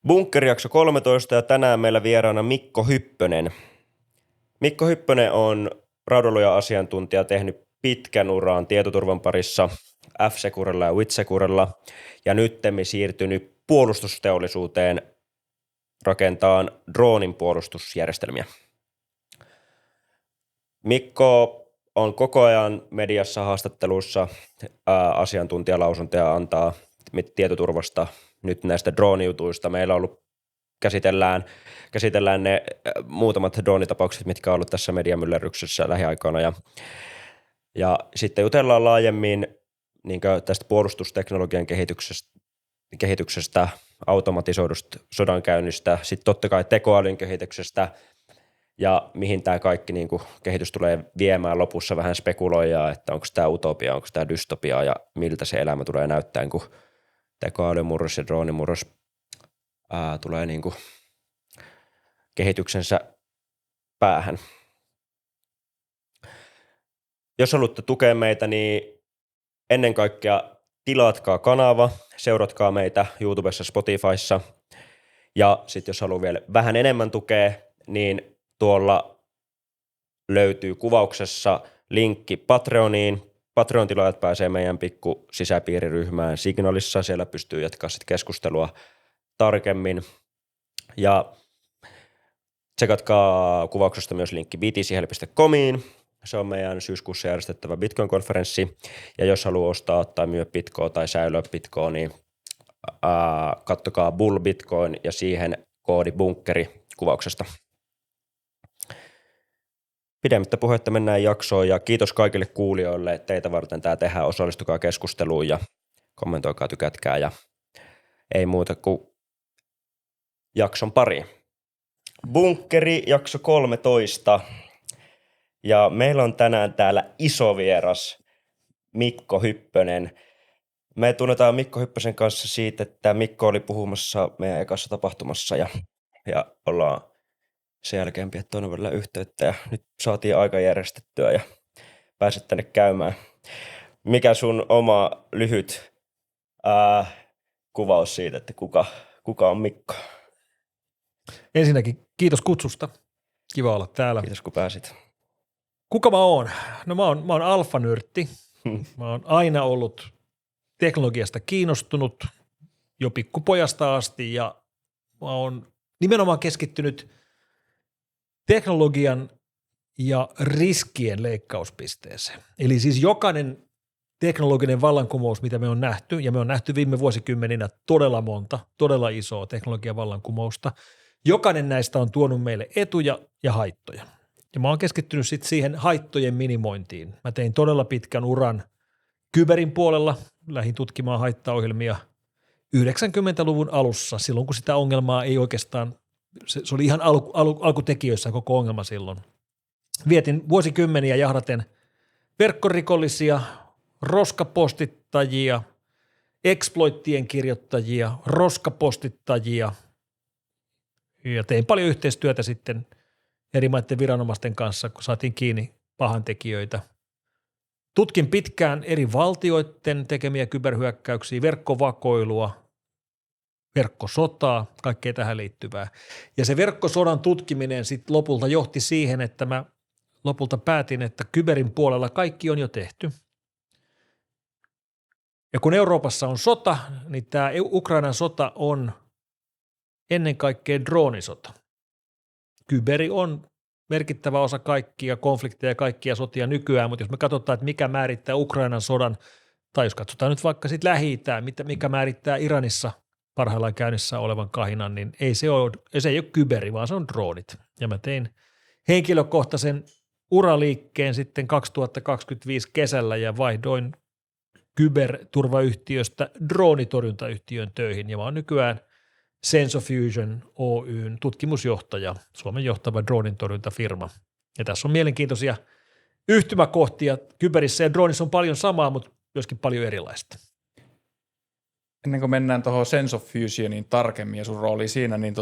Bunkkerijakso 13 ja tänään meillä vieraana Mikko Hyppönen. Mikko Hyppönen on raudonluja-asiantuntija, tehnyt pitkän uraan tietoturvan parissa F-Securella ja WithSecurella ja nyttemmin siirtynyt puolustusteollisuuteen rakentamaan droonin puolustusjärjestelmiä. Mikko on koko ajan mediassa haastattelussa, asiantuntijalausuntoja antaa tietoturvasta, nyt näistä droonijutuista. Meillä on ollut, käsitellään ne muutamat droonitapaukset, mitkä on ollut tässä mediamyllerryksessä lähiaikoina. Ja sitten jutellaan laajemmin niin tästä puolustusteknologian kehityksestä, automatisoidusta sodankäynnistä, sitten totta kai tekoälyn kehityksestä ja mihin tämä kaikki niin kuin kehitys tulee viemään. Lopussa vähän spekuloidaan, että onko tämä utopia, onko tämä dystopia ja miltä se elämä tulee näyttämään, kun tekoälymurros ja droonimurros tulee niin kuin kehityksensä päähän. Jos haluatte tukea meitä, niin ennen kaikkea tilatkaa kanava, seuratkaa meitä YouTubessa, Spotifyssa ja sitten jos haluaa vielä vähän enemmän tukea, niin tuolla löytyy kuvauksessa linkki Patreoniin. Patreon-tilaajat pääsee meidän pikku sisäpiiriryhmään Signalissa. Siellä pystyy jatkaa sit keskustelua tarkemmin. Ja tsekatkaa kuvauksesta myös linkki btcheli.comiin. Se on meidän syyskuussa järjestettävä Bitcoin-konferenssi. Ja jos haluaa ostaa tai myydä Bitcoin tai säilöä Bitcoin, niin kattokaa Bull Bitcoin ja siihen koodi bunkkeri kuvauksesta. Pidemmittä puhetta mennään jaksoon ja kiitos kaikille kuulijoille. Teitä varten tämä tehdään. Osallistukaa keskusteluun ja kommentoikaa, tykätkää ja ei muuta kuin jakson pari. Bunkkeri jakso 13 ja meillä on tänään täällä iso vieras Mikko Hyppönen. Me tunnetaan Mikko Hyppösen kanssa siitä, että Mikko oli puhumassa meidän ekassa tapahtumassa ja ollaan sen jälkeen pidetty toinen välillä yhteyttä ja nyt saatiin aika järjestettyä ja pääset tänne käymään. Mikä sun oma lyhyt kuvaus siitä, että kuka on Mikko? Ensinnäkin kiitos kutsusta. Kiva olla täällä. Kiitos kun pääsit. Kuka mä oon? No mä oon alfanörtti. Mä oon aina ollut teknologiasta kiinnostunut jo pikkupojasta asti ja mä oon nimenomaan keskittynyt teknologian ja riskien leikkauspisteeseen. Eli siis jokainen teknologinen vallankumous, mitä me on nähty, ja me on nähty viime vuosikymmeninä todella monta, todella isoa teknologian vallankumousta, jokainen näistä on tuonut meille etuja ja haittoja. Ja mä oon keskittynyt sitten siihen haittojen minimointiin. Mä tein todella pitkän uran kyberin puolella, lähdin tutkimaan haittaohjelmia 90-luvun alussa, silloin kun sitä ongelmaa ei oikeastaan se oli ihan alkutekijöissä koko ongelma silloin. Vietin vuosikymmeniä jahdaten verkkorikollisia, roskapostittajia, exploittien kirjoittajia, roskapostittajia ja tein paljon yhteistyötä sitten eri maiden viranomaisten kanssa, kun saatiin kiinni pahantekijöitä. Tutkin pitkään eri valtioiden tekemiä kyberhyökkäyksiä, verkkovakoilua, verkkosotaa, kaikkea tähän liittyvää. Ja se verkkosodan tutkiminen sitten lopulta johti siihen, että mä lopulta päätin, että kyberin puolella kaikki on jo tehty. Ja kun Euroopassa on sota, niin tämä Ukrainan sota on ennen kaikkea droonisota. Kyberi on merkittävä osa kaikkia konflikteja ja kaikkia sotia nykyään, mutta jos me katsotaan, että mikä määrittää Ukrainan sodan, tai jos katsotaan nyt vaikka sitten Lähi-Itää, mikä määrittää Iranissa parhaillaan käynnissä olevan kahinan, niin se ei ole kyberi, vaan se on droonit. Ja mä tein henkilökohtaisen uraliikkeen sitten 2025 kesällä ja vaihdoin kyberturvayhtiöstä droonitorjuntayhtiön töihin. Ja mä oon nykyään SensoFusion Oyn tutkimusjohtaja, Suomen johtava droonintorjuntafirma. Ja tässä on mielenkiintoisia yhtymäkohtia. Kyberissä ja droonissa on paljon samaa, mutta myöskin paljon erilaista. Ennen kuin mennään tuohon SensoFusionin tarkemmin ja sun rooli siinä, niin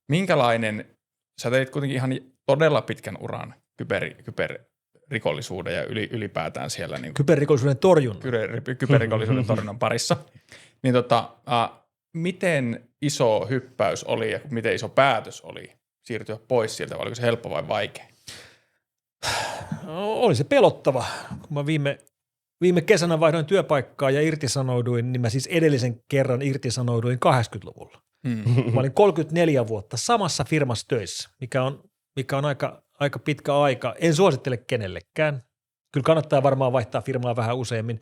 minkälainen, sä teit kuitenkin ihan todella pitkän uran kyberrikollisuuden ja ylipäätään siellä. Niin kyberrikollisuuden torjunnan. Kyberrikollisuuden torjunnan parissa. Niin miten iso hyppäys oli ja miten iso päätös oli siirtyä pois sieltä, vai oliko se helppo vai vaikea? Oli se pelottava. Kun mä viime kesänä vaihdoin työpaikkaa ja irtisanouduin, niin mä siis edellisen kerran irtisanouduin 80-luvulla. Mä olin 34 vuotta samassa firmassa töissä, mikä on aika pitkä aika. En suosittele kenellekään. Kyllä kannattaa varmaan vaihtaa firmaa vähän useammin,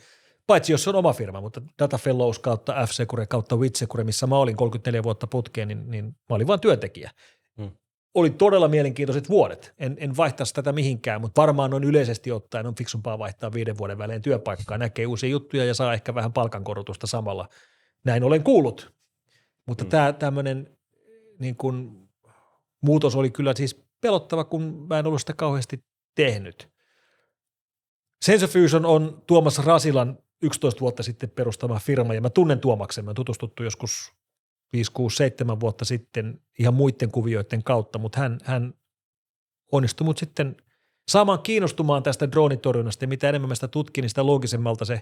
paitsi jos on oma firma, mutta Data Fellows kautta F-Secure kautta WithSecure, missä mä olin 34 vuotta putkeen, niin mä olin vain työntekijä. Oli todella mielenkiintoiset vuodet. En vaihtaisi tätä mihinkään, mutta varmaan on yleisesti ottaen on fiksumpaa vaihtaa 5 vuoden välein työpaikkaa, näkee uusia juttuja ja saa ehkä vähän palkankorotusta samalla. Näin olen kuullut. Mutta tämä tämmöinen niin kun, muutos oli kyllä siis pelottava, kun mä en ollut sitä kauheasti tehnyt. SensoFusion on Tuomas Rasilan 11 vuotta sitten perustama firma, ja mä tunnen Tuomaksen. Mä oon tutustuttu joskus 5, 6, 7 vuotta sitten ihan muiden kuvioiden kautta, mutta hän onnistui mut sitten saamaan kiinnostumaan tästä droonitorjunnasta, ja mitä enemmän mä sitä tutkin, niin sitä loogisemmalta se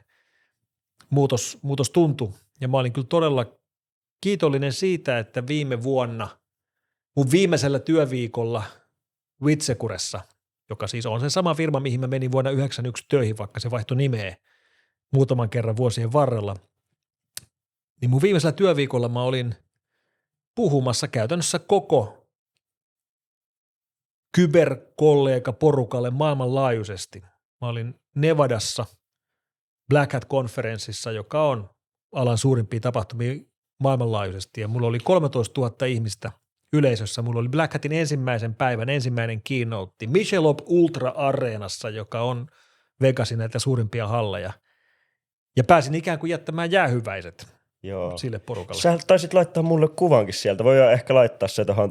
muutos tuntui. Ja mä olin kyllä todella kiitollinen siitä, että viime vuonna mun viimeisellä työviikolla WithSecuressa, joka siis on se sama firma, mihin mä menin vuonna 1991 töihin, vaikka se vaihtoi nimeä muutaman kerran vuosien varrella, niin mun viimeisellä työviikolla mä olin puhumassa käytännössä koko kyberkollega-porukalle maailmanlaajuisesti. Mä olin Nevadassa Black Hat-konferenssissa, joka on alan suurimpia tapahtumia maailmanlaajuisesti, ja mulla oli 13 000 ihmistä yleisössä. Mulla oli Black Hatin ensimmäisen päivän ensimmäinen keynote Michelob Ultra Areenassa, joka on Vegasin näitä suurimpia halleja, ja pääsin ikään kuin jättämään jäähyväiset sille porukalle. Sä taisit laittaa mulle kuvankin sieltä. Voidaan ehkä laittaa se tuohon.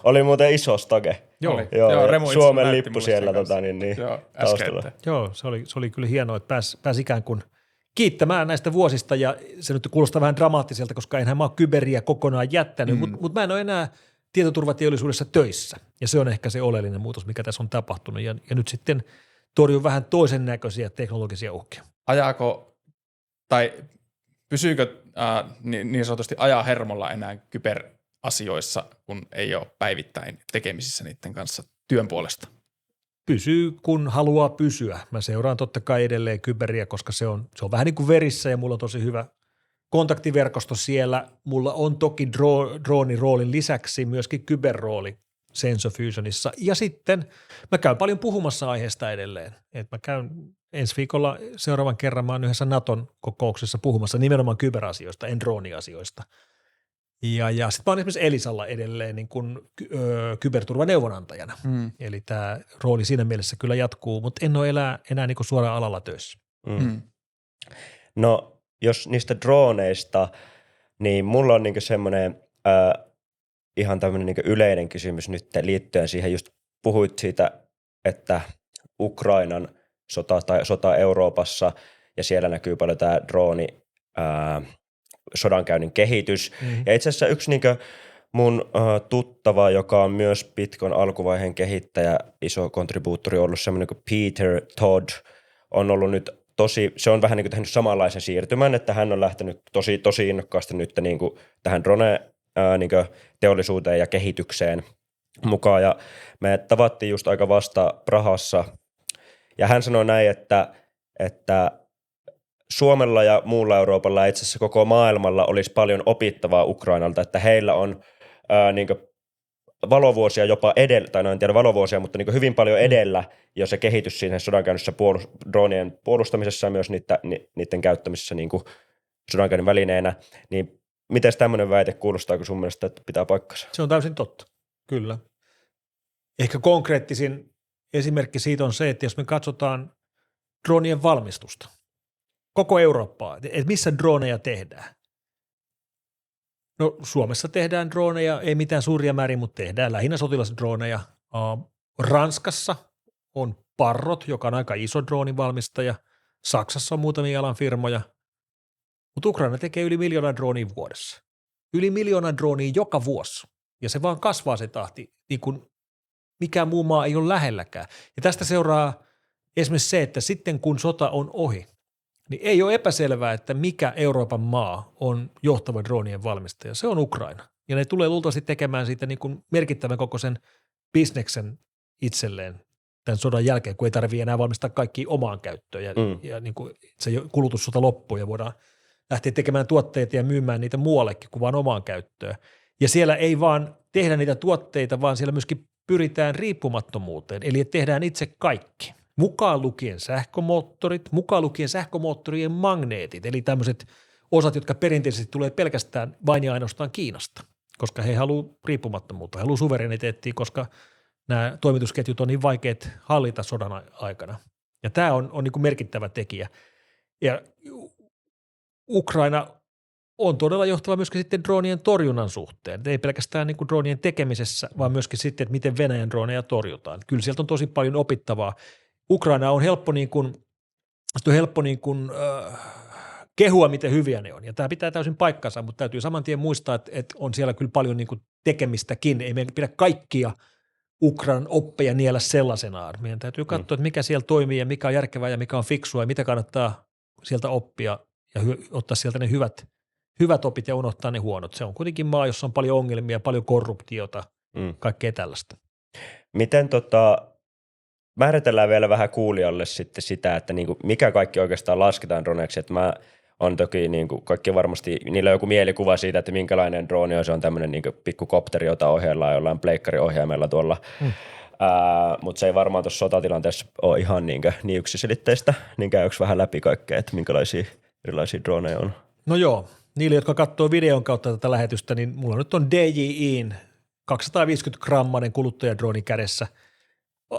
Oli muuten iso stage. Joo, Suomen lippu siellä taustalla. Joo, se oli kyllä hienoa, että pääsi ikään kuin kiittämään näistä vuosista, ja se nyt kuulostaa vähän dramaattiselta, koska enhän mä ole kyberiä kokonaan jättänyt, mutta mä en ole enää tietoturvateollisuudessa töissä, ja se on ehkä se oleellinen muutos, mikä tässä on tapahtunut, ja nyt sitten torjun vähän toisen näköisiä teknologisia uhkia. Ajaako, tai pysyykö niin sanotusti ajaa hermolla enää kyberasioissa, kun ei ole päivittäin tekemisissä niiden kanssa työn puolesta? Pysyy, kun haluaa pysyä. Mä seuraan totta kai edelleen kyberiä, koska se on vähän niin kuin verissä, ja mulla on tosi hyvä kontaktiverkosto siellä. Mulla on toki drooniroolin lisäksi myöskin kyberrooli SensoFusionissa, ja sitten mä käyn paljon puhumassa aiheesta edelleen. Mä käyn ensi viikolla seuraavan kerran, mä oon yhdessä Naton kokouksessa puhumassa nimenomaan kyberasioista, en drooniasioista. Ja sitten mä oon esimerkiksi Elisalla edelleen niin kuin, kyberturvaneuvonantajana. Eli tämä rooli siinä mielessä kyllä jatkuu, mutta en ole enää niin kuin suoraan alalla töissä. No, jos niistä drooneista, niin mulla on niin semmoinen ihan tämmöinen niin yleinen kysymys nyt liittyen siihen, just puhuit siitä, että Ukrainan sota Euroopassa, ja siellä näkyy paljon tämä drooni sodankäynnin kehitys. Ja itse asiassa yksi niin mun tuttava, joka on myös Pitkon alkuvaiheen kehittäjä, iso kontribuuttori, ollut semmoinen kuin Peter Todd, on ollut nyt se on vähän niin kuin tehnyt samanlaisen siirtymän, että hän on lähtenyt tosi innokkaasti nyt niin kuin tähän drone niin kuin teollisuuteen ja kehitykseen mukaan, ja me tavattiin just aika vasta Prahassa, ja hän sanoi näin, että Suomella ja muulla Euroopalla, itse asiassa koko maailmalla, olisi paljon opittavaa Ukrainalta, että heillä on niin kuin valovuosia jopa edellä, tai en tiedä valovuosia, mutta niin hyvin paljon edellä jo se kehitys siinä sodankäynnissä dronien puolustamisessa ja myös niiden käyttämisessä niin kuin sodankäynnin välineenä. Niin miten tämmöinen väite kuulostaa, kun sun mielestä että pitää paikkansa? Se on täysin totta, kyllä. Ehkä konkreettisin esimerkki siitä on se, että jos me katsotaan dronien valmistusta, koko Eurooppaa, että missä droneja tehdään. No Suomessa tehdään droneja, ei mitään suuria määrin, mutta tehdään lähinnä sotilasdroneja. Ranskassa on Parrot, joka on aika iso droonivalmistaja. Saksassa on muutamia alan firmoja, mutta Ukraina tekee yli 1 miljoonaa droonia vuodessa. Yli 1 miljoonaa droonia joka vuosi, ja se vaan kasvaa se tahti, niin kuin mikään muu maa ei ole lähelläkään. Ja tästä seuraa esimerkiksi se, että sitten kun sota on ohi, niin ei ole epäselvää, että mikä Euroopan maa on johtava droonien valmistaja. Se on Ukraina. Ja ne tulee luultavasti tekemään siitä niin kuin merkittävän kokoisen bisneksen itselleen tämän sodan jälkeen, kun ei tarvitse enää valmistaa kaikki omaan käyttöön ja niin kuin se kulutussota loppuu ja voidaan lähteä tekemään tuotteita ja myymään niitä muuallekin kuin vaan omaan käyttöön. Ja siellä ei vaan tehdä niitä tuotteita, vaan siellä myöskin pyritään riippumattomuuteen, eli että tehdään itse kaikki. Mukaan lukien sähkömoottorit, mukaan lukien sähkömoottorien magneetit, eli tämmöiset osat, jotka perinteisesti tulee pelkästään vain ja ainoastaan Kiinasta, koska he haluavat riippumattomuutta, he haluavat suvereniteettia, koska nämä toimitusketjut on niin vaikeat hallita sodan aikana. Ja tämä on niin kuin merkittävä tekijä. Ja Ukraina on todella johtava myöskin sitten droonien torjunnan suhteen. Ei pelkästään niin kuin droonien tekemisessä, vaan myöskin sitten, että miten Venäjän droneja torjutaan. Kyllä sieltä on tosi paljon opittavaa. Ukraina on helppo kehua, miten hyviä ne on. Ja tämä pitää täysin paikkansa, mutta täytyy saman tien muistaa, että on siellä kyllä paljon niin kuin tekemistäkin. Ei meidän pidä kaikkia Ukrainan oppeja niellä sellaisenaan. Meidän täytyy katsoa, että mikä siellä toimii ja mikä on järkevää ja mikä on fiksua ja mitä kannattaa sieltä oppia ja ottaa sieltä ne hyvät opit ja unohtaa ne huonot. Se on kuitenkin maa, jossa on paljon ongelmia, paljon korruptiota, kaikkea tällaista. Miten määritellään vielä vähän kuulijalle sitten sitä, että niinku, mikä kaikki oikeastaan lasketaan droneksi, että mä on toki niinku, kaikki varmasti, niillä on joku mielikuva siitä, että minkälainen drone on, se on tämmöinen niinku, pikku kopteri, jota ohjellaan jollain pleikkariohjaimella tuolla, mutta se ei varmaan tuossa sotatilanteessa ole ihan niin yksiselitteistä, niin käykö vähän läpi kaikkea, että minkälaisia erilaisia droneja on? No joo, niille, jotka katsoo videon kautta tätä lähetystä, niin mulla nyt on DJI:n 250-grammainen kuluttajadrooni kädessä.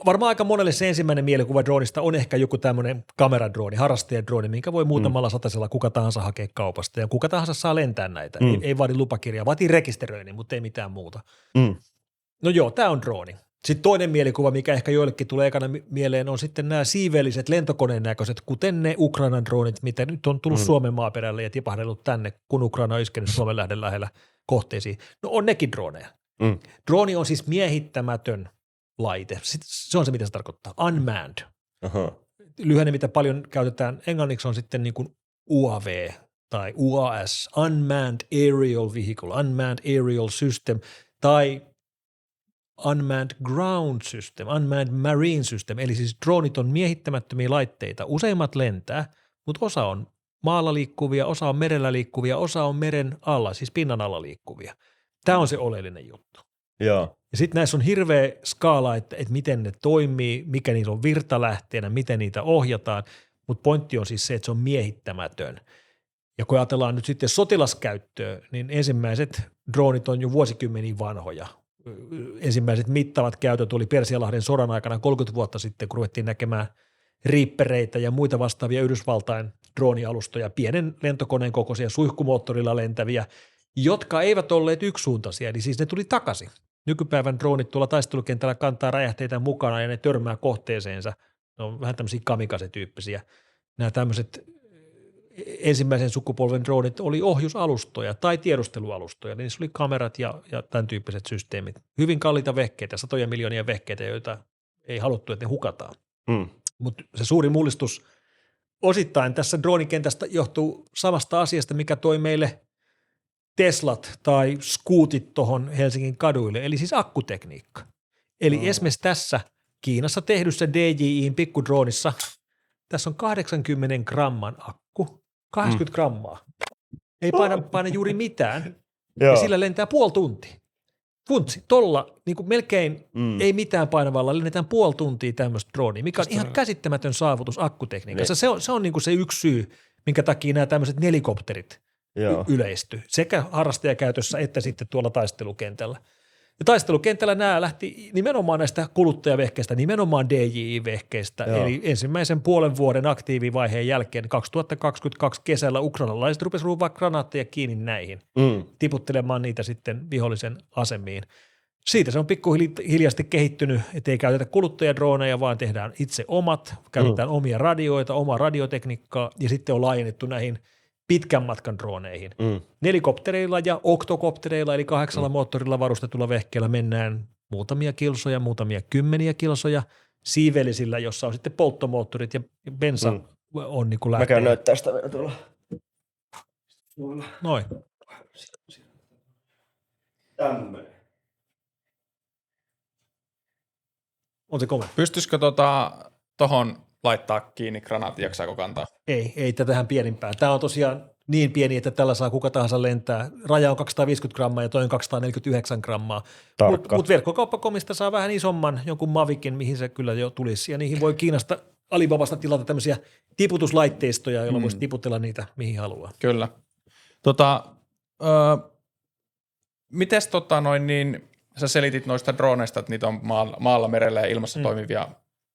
Varmaan aika monelle se ensimmäinen mielikuva droonista on ehkä joku tämmöinen kameradrooni, harrastajadrooni, minkä voi muutamalla satasella kuka tahansa hakea kaupasta ja kuka tahansa saa lentää näitä. Ei vaadi lupakirjaa, vaatii rekisteröinnin, mutta ei mitään muuta. No joo, tämä on drooni. Sitten toinen mielikuva, mikä ehkä joillekin tulee ekana mieleen, on sitten nämä siiveelliset lentokoneen näköiset, kuten ne Ukrainan droonit, mitä nyt on tullut Suomen maaperälle ja tipahdellut tänne, kun Ukraina on iskenyt Suomenlahden lähellä kohteisiin. No on nekin droneja. Drooni on siis miehittämätön laite. Se on se, mitä se tarkoittaa. Unmanned. Lyhenne, mitä paljon käytetään englanniksi, on sitten niin kuin UAV tai UAS, Unmanned Aerial Vehicle, Unmanned Aerial System tai Unmanned Ground System, Unmanned Marine System, eli siis droonit on miehittämättömiä laitteita. Useimmat lentää, mutta osa on maalla liikkuvia, osa on merellä liikkuvia, osa on meren alla, siis pinnan alla liikkuvia. Tämä on se oleellinen juttu. Joo. Ja sitten näissä on hirveä skaala, että miten ne toimii, mikä niillä on virtalähteenä, miten niitä ohjataan, mutta pointti on siis se, että se on miehittämätön. Ja kun ajatellaan nyt sitten sotilaskäyttöä, niin ensimmäiset droonit on jo vuosikymmeniä vanhoja. Ensimmäiset mittavat käytöt oli Persialahden sodan aikana 30 vuotta sitten, kun ruvettiin näkemään riippereitä ja muita vastaavia Yhdysvaltain droonialustoja, pienen lentokoneen kokoisia, suihkumoottorilla lentäviä, jotka eivät olleet yksisuuntaisia, eli siis ne tuli takaisin. Nykypäivän droonit tuolla taistelukentällä kantaa räjähteitä mukana ja ne törmää kohteeseensa. Ne on vähän tämmöisiä kamikaze-tyyppisiä. Nämä tämmöiset ensimmäisen sukupolven droonit oli ohjusalustoja tai tiedustelualustoja. Niissä oli kamerat ja tämän tyyppiset systeemit. Hyvin kalliita vehkeitä, satoja miljoonia vehkeitä, joita ei haluttu, että ne hukataan. Mutta se suuri mullistus osittain tässä droonikentästä johtuu samasta asiasta, mikä toi meille Teslat tai skuutit tuohon Helsingin kaduille, eli siis akkutekniikka. Eli esimerkiksi tässä Kiinassa tehdyssä DJI:n pikkudroonissa, tässä on 80 gramman akku, 80 grammaa. Ei paina juuri mitään, ja sillä lentää puoli tuntia. Funtsi, tolla niin kuin melkein ei mitään painavalla, lennetään puoli tuntia tämmöistä droonia, mikä on ihan käsittämätön saavutus akkutekniikassa. Se on niin kuin se yksi syy, minkä takia nämä tämmöiset nelikopterit yleisty sekä harrastajakäytössä että sitten tuolla taistelukentällä. Ja taistelukentällä nämä lähti nimenomaan näistä kuluttajavehkeistä, nimenomaan DJI-vehkeistä, eli ensimmäisen puolen vuoden aktiivivaiheen jälkeen 2022 kesällä ukrainalaiset rupesivat ruuvaa granaatteja kiinni näihin, tiputtelemaan niitä sitten vihollisen asemiin. Siitä se on pikkuhiljasti kehittynyt, ettei käytetä kuluttajadrooneja, vaan tehdään itse omat, käytetään omia radioita, omaa radiotekniikkaa ja sitten on laajennettu näihin pitkän matkan drooneihin. Nelikoptereilla ja oktokoptereilla, eli 8 moottorilla varustetulla vehkeellä mennään muutamia kilsoja, muutamia kymmeniä kilsoja, siivellisillä, jossa on sitten polttomoottorit ja on niin kuin Mä lähtee. käyn näyttää sitä vielä tuolla. Noin. Tämmöinen. On se komea. Pystyisikö tohon laittaa kiinni granaatin, jaksaako kantaa? Ei tähän pienimpään. Tämä on tosiaan niin pieni, että tällä saa kuka tahansa lentää. Raja on 250 grammaa ja toi on 249 grammaa. Tarkka. Mutta verkkokauppakomista saa vähän isomman jonkun Mavicin, mihin se kyllä jo tulisi. Ja niihin voi Kiinasta Alibabasta tilata tämmöisiä tiputuslaitteistoja, joilla voisi tiputella niitä mihin haluaa. Kyllä. Mites sä selitit noista droneista, että niitä on maalla, merellä ja ilmassa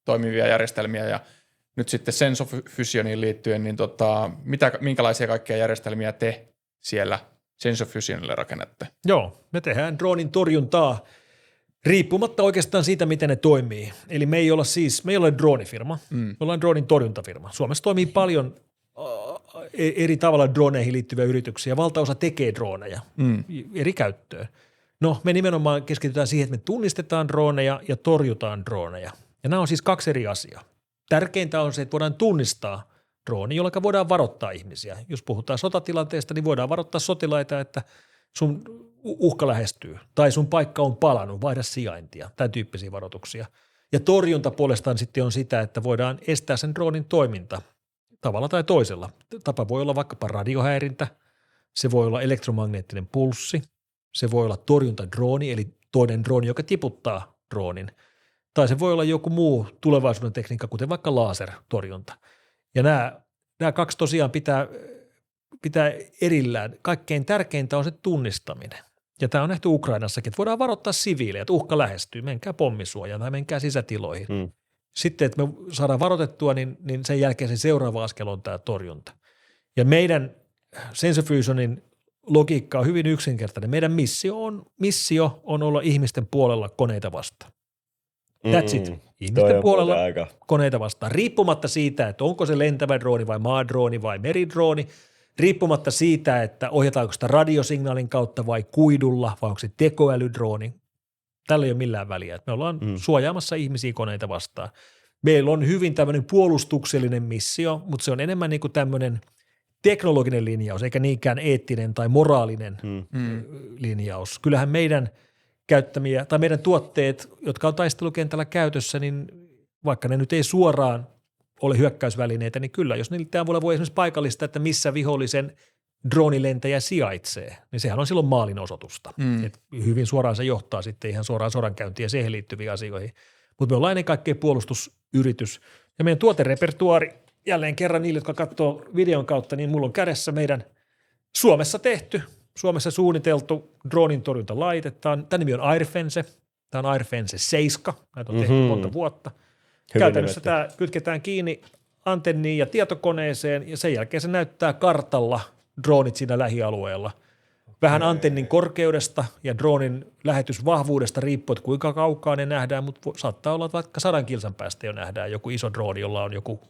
toimivia järjestelmiä ja nyt sitten Sense of Fusioniin liittyen, niin minkälaisia kaikkia järjestelmiä te siellä Sense of Fusionille rakennatte? Joo, me dronin torjuntaa riippumatta oikeastaan siitä, miten ne toimii. Eli me ei ole dronefirma, me ollaan dronin torjuntafirma. Suomessa toimii paljon eri tavalla droneihin liittyviä yrityksiä. Valtaosa tekee droneja eri käyttöön. No, me nimenomaan keskitytään siihen, että me tunnistetaan droneja ja torjutaan droneja. Ja nämä on siis kaksi eri asiaa. Tärkeintä on se, että voidaan tunnistaa droni, jolloin voidaan varoittaa ihmisiä. Jos puhutaan sotatilanteesta, niin voidaan varoittaa sotilaita, että sun uhka lähestyy tai sun paikka on palannut, vaihda sijaintia, tämän tyyppisiä varoituksia. Ja torjunta puolestaan sitten on sitä, että voidaan estää sen dronin toiminta tavalla tai toisella. Tapa voi olla vaikkapa radiohäirintä, se voi olla elektromagneettinen pulssi, se voi olla torjuntadrooni, eli toinen drooni, joka tiputtaa droonin, tai se voi olla joku muu tulevaisuuden tekniikka, kuten vaikka lasertorjunta. Ja nämä kaksi tosiaan pitää erillään. Kaikkein tärkeintä on se tunnistaminen. Ja tämä on nähty Ukrainassakin, että voidaan varoittaa siviilejä, että uhka lähestyy, menkää pommisuojaan tai menkää sisätiloihin. Sitten, että me saadaan varoitettua, niin sen jälkeen se seuraava askel on tämä torjunta. Ja meidän Sense of Fusionin logiikka on hyvin yksinkertainen. Meidän missio on olla ihmisten puolella koneita vastaan. That's it. Ihmisten puolella koneita vastaan. Riippumatta siitä, että onko se lentävä drooni vai maadrooni vai meridrooni, riippumatta siitä, että ohjataanko sitä radiosignaalin kautta vai kuidulla vai onko se tekoälydrooni. Tällä ei ole millään väliä. Että me ollaan suojaamassa ihmisiä koneita vastaan. Meillä on hyvin tämmöinen puolustuksellinen missio, mutta se on enemmän niin kuin tämmöinen teknologinen linjaus, eikä niinkään eettinen tai moraalinen linjaus. Kyllähän meidän käyttämiä tai meidän tuotteet, jotka on taistelukentällä käytössä, niin vaikka ne nyt ei suoraan ole hyökkäysvälineitä, niin kyllä, jos niiltä avulla voi esimerkiksi paikallista, että missä vihollisen droonilentäjä sijaitsee, niin sehän on silloin maalin osoitusta. Et hyvin suoraan se johtaa sitten ihan suoraan sodankäyntiin ja siihen liittyviin asioihin. Mutta me ollaan ennen kaikkea puolustusyritys. Ja meidän tuoterepertuaari, jälleen kerran niille, jotka katsoo videon kautta, niin mulla on kädessä meidän Suomessa tehty, Suomessa suunniteltu dronin torjuntalaite. Tämä nimi on AirFence. Tämä on AirFence 7. Näitä on tehty monta vuotta. Käytännössä tämä kytketään kiinni antenniin ja tietokoneeseen ja sen jälkeen se näyttää kartalla dronit siinä lähialueella. Vähän antennin korkeudesta ja dronin lähetysvahvuudesta riippuen, kuinka kaukaa ne nähdään, mutta saattaa olla, että vaikka 100 kilsan päästä jo nähdään joku iso droni, jolla on joku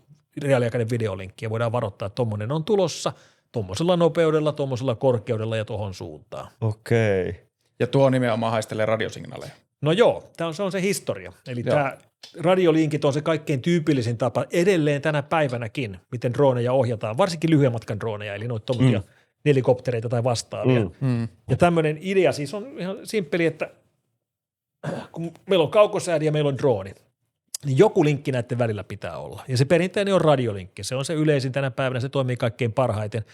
reaaliaikainen videolinkki ja voidaan varoittaa, että tuommoinen on tulossa tuommoisella nopeudella, tuommoisella korkeudella ja tuohon suuntaan. Okei. Ja tuo nimenomaan haistelee radiosignaaleja. No joo, se on se historia. Eli tämä radiolinkit on se kaikkein tyypillisin tapa edelleen tänä päivänäkin, miten droneja ohjataan, varsinkin lyhyen matkan droneja, eli noita tuommoisia helikoptereita tai vastaavia. Ja tämmöinen idea siis on ihan simppeli, että kun meillä on kaukosäädi ja meillä on drooni, niin joku linkki näiden välillä pitää olla. Ja se perinteinen on radiolinkki. Se on se yleisin tänä päivänä, se toimii kaikkein parhaiten.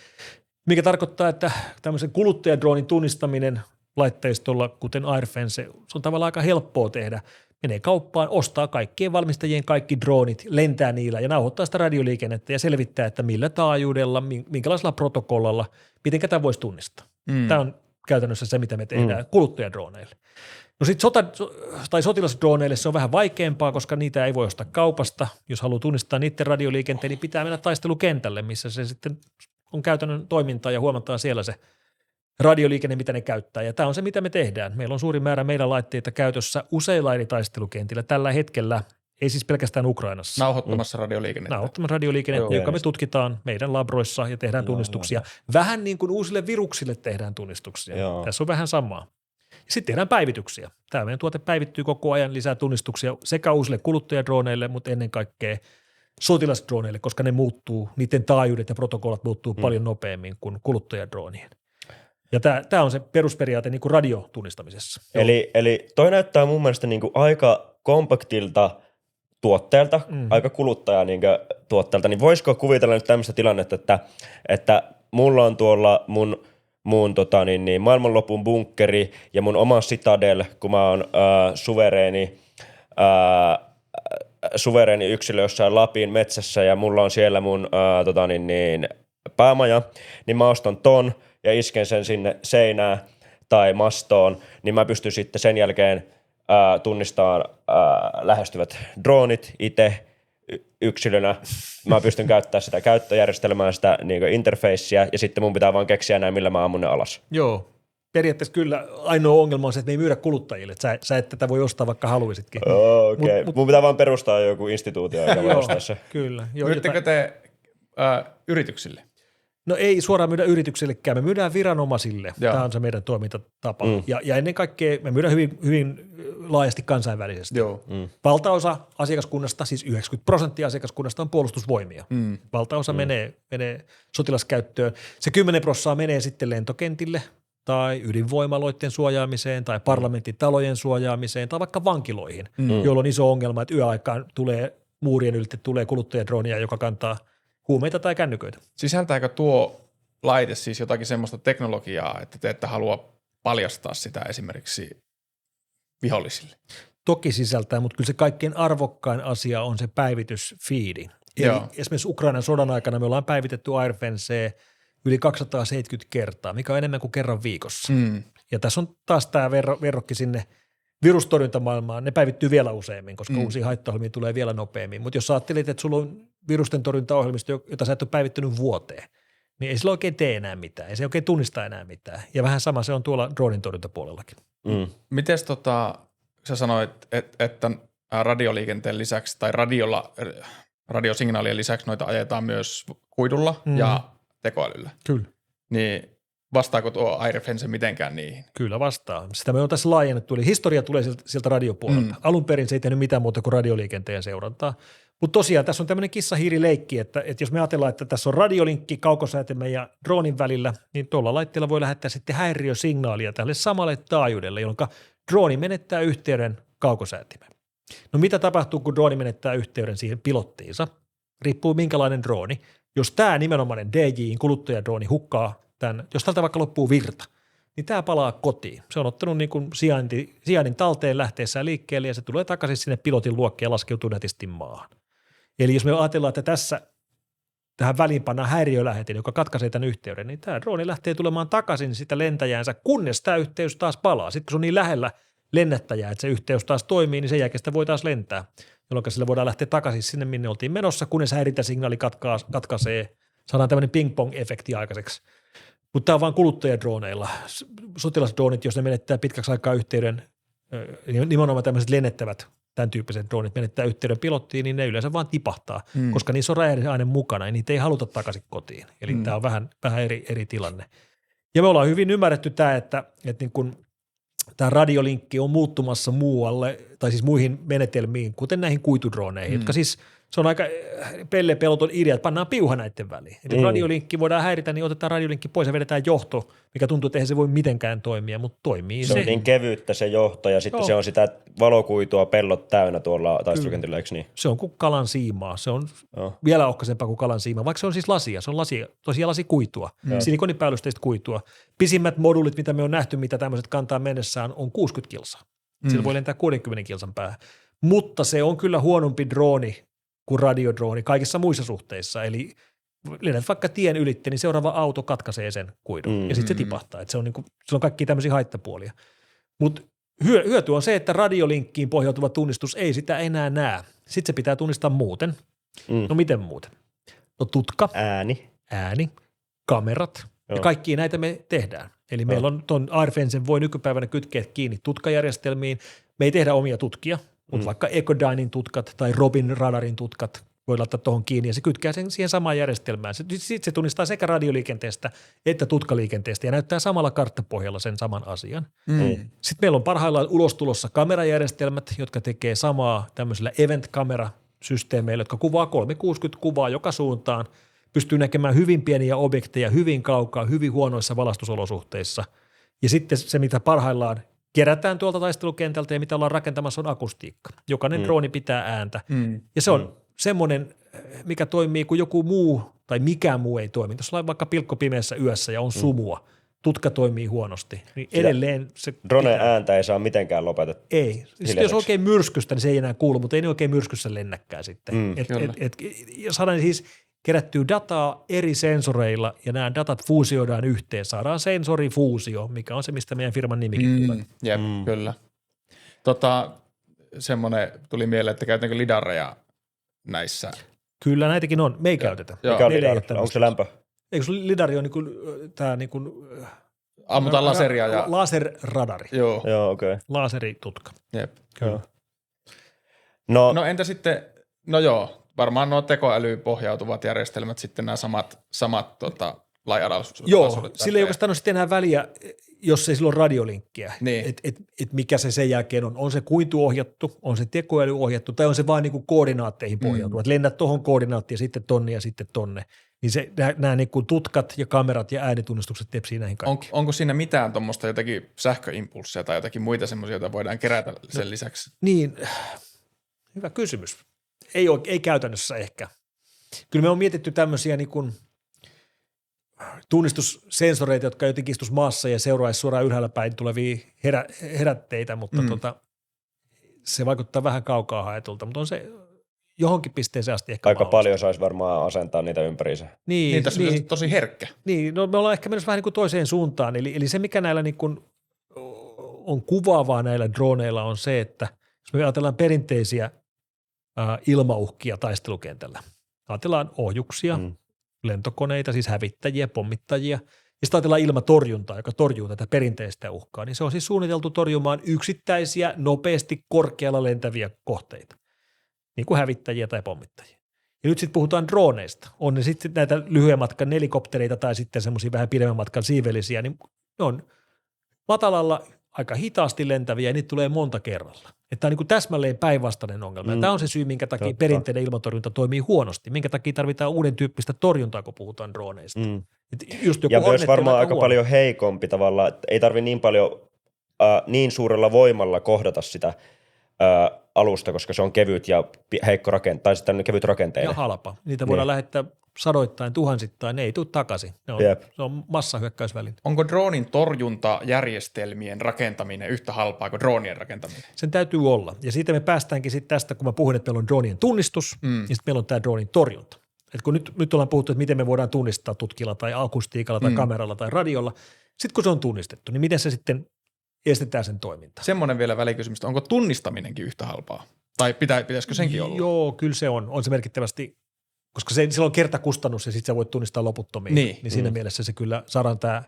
Mikä tarkoittaa, että tämmöisen kuluttajadroonin tunnistaminen laitteistolla, kuten AirFence, se on tavallaan aika helppoa tehdä. Menee kauppaan, ostaa kaikkien valmistajien kaikki droonit, lentää niillä ja nauhoittaa sitä radioliikennettä ja selvittää, että millä taajuudella, minkälaisella protokollalla, miten tämä voisi tunnistaa. Tämä on käytännössä se, mitä me tehdään kuluttajadrooneille. No sitten sotilasdroneille se on vähän vaikeampaa, koska niitä ei voi ostaa kaupasta. Jos haluaa tunnistaa niiden radioliikenteen, niin pitää mennä taistelukentälle, missä se sitten on käytännön toimintaa ja huomataan siellä se radioliikenne, mitä ne käyttää. Ja tämä on se, mitä me tehdään. Meillä on suuri määrä meidän laitteita käytössä useilla eri taistelukentillä tällä hetkellä, ei siis pelkästään Ukrainassa. Nauhoittamassa radioliikennettä. Nauhoittamassa radioliikennettä, joka me tutkitaan meidän labroissa ja tehdään tunnistuksia. Vähän niin kuin uusille viruksille tehdään tunnistuksia. Tässä on vähän samaa. Sitten tehdään päivityksiä. Tämä meidän tuote päivittyy koko ajan, lisää tunnistuksia sekä uusille kuluttajadroneille, mutta ennen kaikkea sotilasdroneille, koska ne muuttuu, niiden taajuudet ja protokollat muuttuu paljon nopeammin kuin kuluttajadroonien. Ja tämä on se perusperiaate niin kuin radiotunnistamisessa. Eli toi näyttää mun mielestä niin kuin aika kompaktilta tuotteelta, aika kuluttaja niin kuin tuotteelta, niin voisiko kuvitella nyt tämmöistä tilannetta, että mulla on tuolla mun maailmanlopun bunkkeri ja mun oma Citadel, kun mä oon suvereeni yksilö jossain Lapin metsässä ja mulla on siellä mun päämaja, niin mä ostan ton ja isken sen sinne seinään tai mastoon, niin mä pystyn sitten sen jälkeen tunnistamaan lähestyvät droonit itse yksilönä. Mä pystyn käyttämään sitä käyttöjärjestelmää, sitä niin interfacea, ja sitten mun pitää vaan keksiä näin, millä mä ammun ne alas. Joo. Periaatteessa kyllä ainoa ongelma on se, että me ei myydä kuluttajille. Sä et tätä voi ostaa, vaikka haluaisitkin. Okei. Mun pitää vaan perustaa joku instituutio, joka voi ostaa se. Kyllä. Myyttekö te yrityksille? No ei suoraan myydä yrityksillekään, me myydään viranomaisille. Joo. Tämä on se meidän toimintatapa. Ja ennen kaikkea me myydään hyvin laajasti kansainvälisesti. Joo. Valtaosa asiakaskunnasta, siis 90% asiakaskunnasta on puolustusvoimia. Valtaosa menee sotilaskäyttöön. Se 10% menee sitten lentokentille tai ydinvoimaloiden suojaamiseen tai parlamenttitalojen suojaamiseen tai vaikka vankiloihin, jolloin on iso ongelma, että yöaikaan muurien ylitse tulee kuluttajadroonia, joka kantaa huumeita tai kännyköitä. Sisältääkö tuo laite siis jotakin semmoista teknologiaa, että te ette halua paljastaa sitä esimerkiksi vihollisille? Toki sisältää, mutta kyllä se kaikkein arvokkain asia on se päivitysfiidi. Eli esimerkiksi Ukrainan sodan aikana me ollaan päivitetty AirFencea yli 270 kertaa, mikä on enemmän kuin kerran viikossa. Ja tässä on taas tämä verrokki sinne virustorjuntamaailmaan. Ne päivittyy vielä useammin, koska uusia haittaohjelmia tulee vielä nopeammin. Mutta jos ajattelit, että sulla on virusten torjuntaohjelmisto, jota sä et ole päivittänyt vuoteen, niin ei sillä oikein tee enää mitään. Ei se oikein tunnista enää mitään. Ja vähän sama se on tuolla dronin torjuntapuolellakin. Mites sä sanoit, että radioliikenteen lisäksi tai radiosignaalien lisäksi noita ajetaan myös kuidulla ja tekoälyllä. Kyllä. Niin vastaako tuo AirFence mitenkään niihin? Kyllä vastaa. Sitä me on tässä laajennettu. Eli historia tulee sieltä radiopuolelta. Alun perin se ei tehnyt mitään muuta kuin radioliikenteen seurantaa. Mutta tosiaan tässä on tämmöinen kissa-hiiri-leikki, että jos me ajatellaan, että tässä on radiolinkki kaukosäätimen ja droonin välillä, niin tuolla laitteella voi lähettää sitten häiriösignaalia tälle samalle taajuudelle, jolloin drooni menettää yhteyden kaukosäätimeen. No mitä tapahtuu, kun drooni menettää yhteyden siihen pilottiinsa? Riippuu minkälainen drooni. Jos tämä nimenomainen DJ:n kuluttajadrooni hukkaa tämän, jos tältä vaikka loppuu virta, niin tämä palaa kotiin. Se on ottanut niin kuin sijainnin talteen lähteessään liikkeelle ja se tulee takaisin sinne pilotin luokkeen ja laskeutuu nätisti maahan. Eli jos me ajatellaan, että tähän väliin pannaan häiriölähetin, joka katkaisee tämän yhteyden, niin tämä drooni lähtee tulemaan takaisin sitä lentäjäänsä, kunnes tämä yhteys taas palaa. Sitten kun se on niin lähellä lennättäjää, että se yhteys taas toimii, niin sen jälkeen sitä voi taas lentää, jolloin sillä voidaan lähteä takaisin sinne, minne oltiin menossa, kunnes häirintäsignaali katkaisee. Saadaan tämmöinen ping-pong-efekti aikaiseksi. Mutta tämä on vain kuluttajadrooneilla. Sotilasdroonit, jos ne menettää pitkäksi aikaa yhteyden, nimenomaan tämmöiset lennettävät tämän tyyppiset droonit menettää yhteyden pilottiin, niin ne yleensä vaan tipahtaa, koska niissä on räjähdysaine mukana ja niitä ei haluta takaisin kotiin. Eli tämä on vähän eri tilanne. Ja me ollaan hyvin ymmärretty tämä, että niin kun tämä radiolinkki on muuttumassa muualle, tai siis muihin menetelmiin, kuten näihin kuitudrooneihin, jotka siis se on aika pellepeloton idea, että pannaan piuha näiden väliin. Eli radiolinkki voidaan häiritä, niin otetaan radiolinkki pois ja vedetään johto, mikä tuntuu, että eihän se voi mitenkään toimia, mutta toimii se. Se on niin kevyttä se johto ja sitten se on sitä valokuitua pellot täynnä tuolla taistelukentillä, eikö niin? Se on kuin kalan siimaa. Se on vielä ohkaisempaa kuin kalan siimaa, vaikka se on siis lasia. Se on tosiaan lasikuitua, silikonipäällysteistä kuitua. Pisimmät moduulit, mitä me on nähty, mitä tämmöiset kantaa mennessään, on 60 kilsaa. Sillä voi lentää 60 kilsan päähän. Mutta se on kyllä huonompi drooni kuin radiodrooni kaikissa muissa suhteissa. Eli lennät vaikka tien ylitte, niin seuraava auto katkaisee sen kuidun ja sitten se tipahtaa. Että se on kaikki tämmöisiä haittapuolia. Mutta hyöty on se, että radiolinkkiin pohjautuva tunnistus ei sitä enää näe. Sitten se pitää tunnistaa muuten. No miten muuten? No tutka, ääni, kamerat ja kaikkia näitä me tehdään. Eli meillä on tuon AirFencen voi nykypäivänä kytkeä kiinni tutkajärjestelmiin. Me ei tehdä omia tutkia, mutta vaikka Ecodynin tutkat tai Robin radarin tutkat voi laittaa tuohon kiinni ja se kytkää sen siihen samaan järjestelmään. Sitten se tunnistaa sekä radioliikenteestä että tutkaliikenteestä ja näyttää samalla karttapohjalla sen saman asian. Sitten meillä on parhaillaan ulostulossa kamerajärjestelmät, jotka tekee samaa tämmöisellä event-kamera systeemeillä, jotka kuvaa 360 kuvaa joka suuntaan, pystyy näkemään hyvin pieniä objekteja, hyvin kaukaa, hyvin huonoissa valastusolosuhteissa. Ja sitten se, mitä parhaillaan kerätään tuolta taistelukentältä ja mitä ollaan rakentamassa, on akustiikka. Jokainen drooni pitää ääntä. Ja se on semmoinen, mikä toimii, kun joku muu tai mikään muu ei toimi. Jos ollaan vaikka pilkkopimeässä yössä ja on sumua, tutka toimii huonosti, niin edelleen se Dronen ääntä ei saa mitenkään lopetettua. ei. Sitten jos oikein myrskystä, niin se ei enää kuulu, mutta ei ne oikein myrskyssä lennäkään sitten. Ja saadaan siis kerättyä dataa eri sensoreilla ja nämä datat fuusioidaan yhteen. Saadaan sensorifuusio, mikä on se, mistä meidän firman nimikin tulee. Jep, kyllä. Semmoinen tuli mieleen, että käytänkö lidareja näissä? Kyllä näitäkin on. Me ei käytetä. Mikä on lidar? Onko se lämpö? Eikö se lidari on tämä ammutaan laseria ja laserradari. Joo, okei. Laseritutka. Jep. Kyllä. No entä sitten, varmaan nuo tekoälyyn pohjautuvat järjestelmät sitten nämä samat laajalaisuudet. Joo, sillä ei oikeastaan ole sitten enää väliä, jos ei silloin radiolinkkiä. Niin. Et mikä se sen jälkeen on. On se kuituohjattu, on se tekoälyohjattu tai on se vain niinku koordinaatteihin pohjautuva. Että lennät tuohon koordinaattiin sitten tonne ja sitten tonne. Niin nämä niinku tutkat ja kamerat ja äänitunnistukset tepsii näihin kaikkiin. Onko siinä mitään tuommoista jotakin sähköimpulsseja tai jotakin muita semmoisia, joita voidaan kerätä sen lisäksi? Niin, hyvä kysymys. Ei käytännössä ehkä. Kyllä me on mietitty tämmöisiä niin kuin tunnistussensoreita, jotka jotenkin istus maassa ja seuraisi suoraan ylhäällä päin tulevia herätteitä, mutta se vaikuttaa vähän kaukaa haetulta, mutta on se johonkin pisteeseen asti ehkä aika mahdollista. paljon saisi varmaan asentaa niitä ympäriinsä. Niin, tässä on tosi herkkä. Niin, no me ollaan ehkä menossa vähän niin kuin toiseen suuntaan, eli se mikä näillä niin kuin on kuvaavaa näillä droneilla on se, että jos me ajatellaan perinteisiä ilmauhkia taistelukentällä, ajatellaan ohjuksia, lentokoneita, siis hävittäjiä, pommittajia, ja sitten ajatellaan ilmatorjuntaa, joka torjuu tätä perinteistä uhkaa, niin se on siis suunniteltu torjumaan yksittäisiä, nopeasti korkealla lentäviä kohteita, niin kuin hävittäjiä tai pommittajia. Ja nyt sitten puhutaan droneista. On ne sitten näitä lyhyen matkan helikoptereita tai sitten semmoisia vähän pidemmän matkan siivellisiä, niin ne on matalalla aika hitaasti lentäviä ja niitä tulee monta kerralla. Että tämä on niin kuin täsmälleen päinvastainen ongelma. Tämä on se syy, minkä takia perinteinen ilmatorjunta toimii huonosti. Minkä takia tarvitaan uuden tyyppistä torjuntaa, kun puhutaan droneista. Just joku ja myös varmaan aika paljon heikompi tavalla. Että ei tarvitse niin paljon niin suurella voimalla kohdata sitä alusta, koska se on kevyt ja heikko tai sitten kevyt rakenteinen. Ja halpa. Niitä voidaan lähettää sadoittain, tuhansittain, ne ei tule takaisin. Se on massahyökkäysväline. Onko droonin torjuntajärjestelmien rakentaminen yhtä halpaa kuin droonien rakentaminen? Sen täytyy olla. Ja siitä me päästäänkin sitten tästä, kun mä puhun, että meillä on droonien tunnistus, niin sitten meillä on tämä droonin torjunta. Et kun nyt ollaan puhuttu, että miten me voidaan tunnistaa tutkilla tai akustiikalla tai kameralla tai radiolla, sitten kun se on tunnistettu, niin miten se sitten estetään sen toiminta? Semmoinen vielä välikysymys, onko tunnistaminenkin yhtä halpaa? Tai pitäisikö senkin olla? Joo, kyllä se on. On se merkittävästi, koska sillä on kertakustannus ja sitten sä voit tunnistaa loputtomiin. Niin siinä mielessä se kyllä saadaan tämä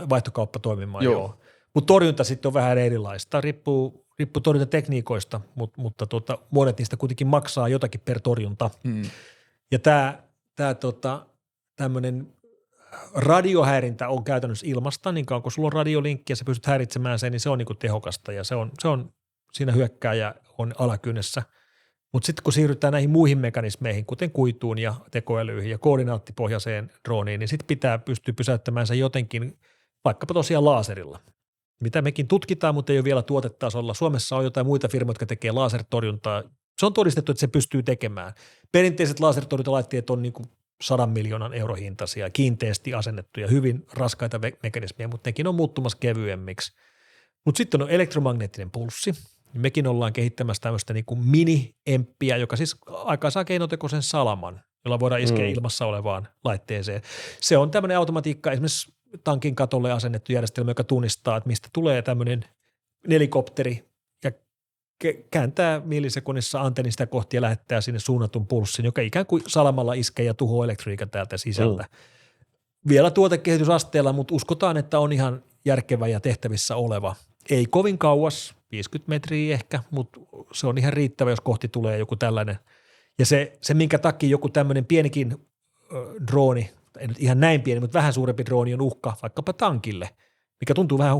vaihtokauppa toimimaan. Joo. Mutta torjunta sitten on vähän erilaista. Riippuu torjuntatekniikoista, mutta monet niistä kuitenkin maksaa jotakin per torjunta. Ja tämmöinen radiohäirintä on käytännössä ilmasta, niin kauan kun sulla on radiolinkki ja sä pystyt häiritsemään sen, niin se on niinku tehokasta ja se on siinä hyökkääjä on alakynnessä. Mutta sitten kun siirrytään näihin muihin mekanismeihin, kuten kuituun ja tekoälyihin ja koordinaattipohjaiseen drooniin, niin sitten pitää pystyä pysäyttämään se jotenkin vaikkapa tosiaan laserilla, mitä mekin tutkitaan, mutta ei ole vielä tuotetasolla. Suomessa on jotain muita firmoja, jotka tekee lasertorjuntaa. Se on todistettu, että se pystyy tekemään. Perinteiset lasertorjuntalaitteet on niin kuin 100 miljoonan euron hintaisia, kiinteästi asennettuja, hyvin raskaita mekanismeja, mutta nekin on muuttumassa kevyemmiksi. Mutta sitten on elektromagneettinen pulssi. Mekin ollaan kehittämässä tämmöistä niin kuin mini-emppiä, joka siis aikaansaa keinotekoisen salaman, jolla voidaan iskeä ilmassa olevaan laitteeseen. Se on tämmöinen automatiikka, esimerkiksi tankin katolle asennettu järjestelmä, joka tunnistaa, että mistä tulee tämmöinen helikopteri ja kääntää millisekunnissa antennista kohti ja lähettää sinne suunnatun pulssin, joka ikään kuin salamalla iskee ja tuhoaa elektroniikan täältä sisältä. Vielä tuotekehitysasteella, mutta uskotaan, että on ihan järkevä ja tehtävissä oleva. Ei kovin kauas, 50 metriä ehkä, mutta se on ihan riittävä, jos kohti tulee joku tällainen. Ja se minkä takia joku tämmöinen pienikin drooni, ei nyt ihan näin pieni, mutta vähän suurempi drooni on uhka vaikkapa tankille, mikä tuntuu vähän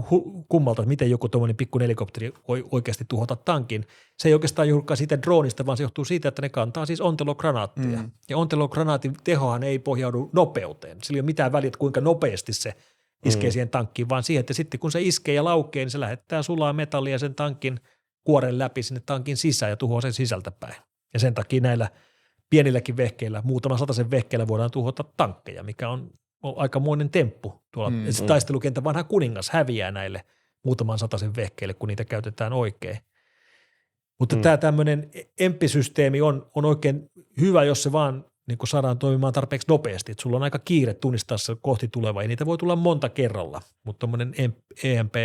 kummalta, että miten joku tuommoinen pikku helikopteri voi oikeasti tuhota tankin. Se ei oikeastaan johdukaan siitä droonista, vaan se johtuu siitä, että ne kantaa siis ontelogranaattia. Ja ontelogranaatin tehohan ei pohjaudu nopeuteen. Sillä ei ole mitään väliä, että kuinka nopeasti se iskee siihen tankkiin, vaan siihen, että sitten kun se iskee ja laukee, niin se lähettää sulaa metallia sen tankin kuoren läpi sinne tankin sisään ja tuhoaa sen sisältä päin. Ja sen takia näillä pienilläkin vehkeillä, muutaman sataisen vehkeillä voidaan tuhota tankkeja, mikä on aikamoinen temppu. Tuolla taistelukentän vanha kuningas häviää näille muutaman sataisen vehkeille, kun niitä käytetään oikein. Mutta tämä tämmöinen EMP-systeemi on oikein hyvä, jos se vaan niin kun saadaan toimimaan tarpeeksi nopeasti. Et sulla on aika kiire tunnistaa se kohti tulevaa, ja niitä voi tulla monta kerralla, mutta tuommoinen EMP,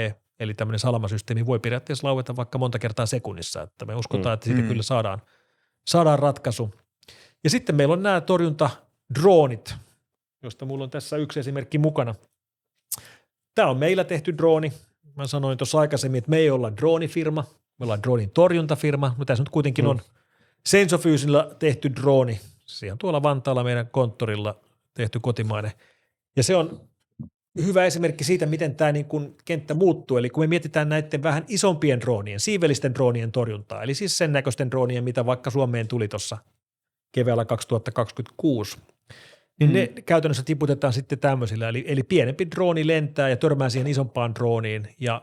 eli tämmöinen salamasysteemi, voi periaatteessa laueta vaikka monta kertaa sekunnissa, että me uskotaan, että siitä kyllä saadaan ratkaisu. Ja sitten meillä on nämä torjuntadroonit, josta mulla on tässä yksi esimerkki mukana. Tämä on meillä tehty drooni. Mä sanoin tuossa aikaisemmin, että me ei olla droonifirma, me ollaan droonin torjuntafirma, mutta tässä nyt kuitenkin on Sensofysillä tehty drooni. Se on tuolla Vantaalla meidän konttorilla tehty kotimainen. Ja se on hyvä esimerkki siitä, miten tämä niin kuin kenttä muuttuu. Eli kun me mietitään näiden vähän isompien droonien, siivellisten droonien torjuntaa, eli siis sen näköisten droonien, mitä vaikka Suomeen tuli tuossa keväällä 2026, niin ne käytännössä tiputetaan sitten tämmöisillä. Eli pienempi drooni lentää ja törmää siihen isompaan drooniin, ja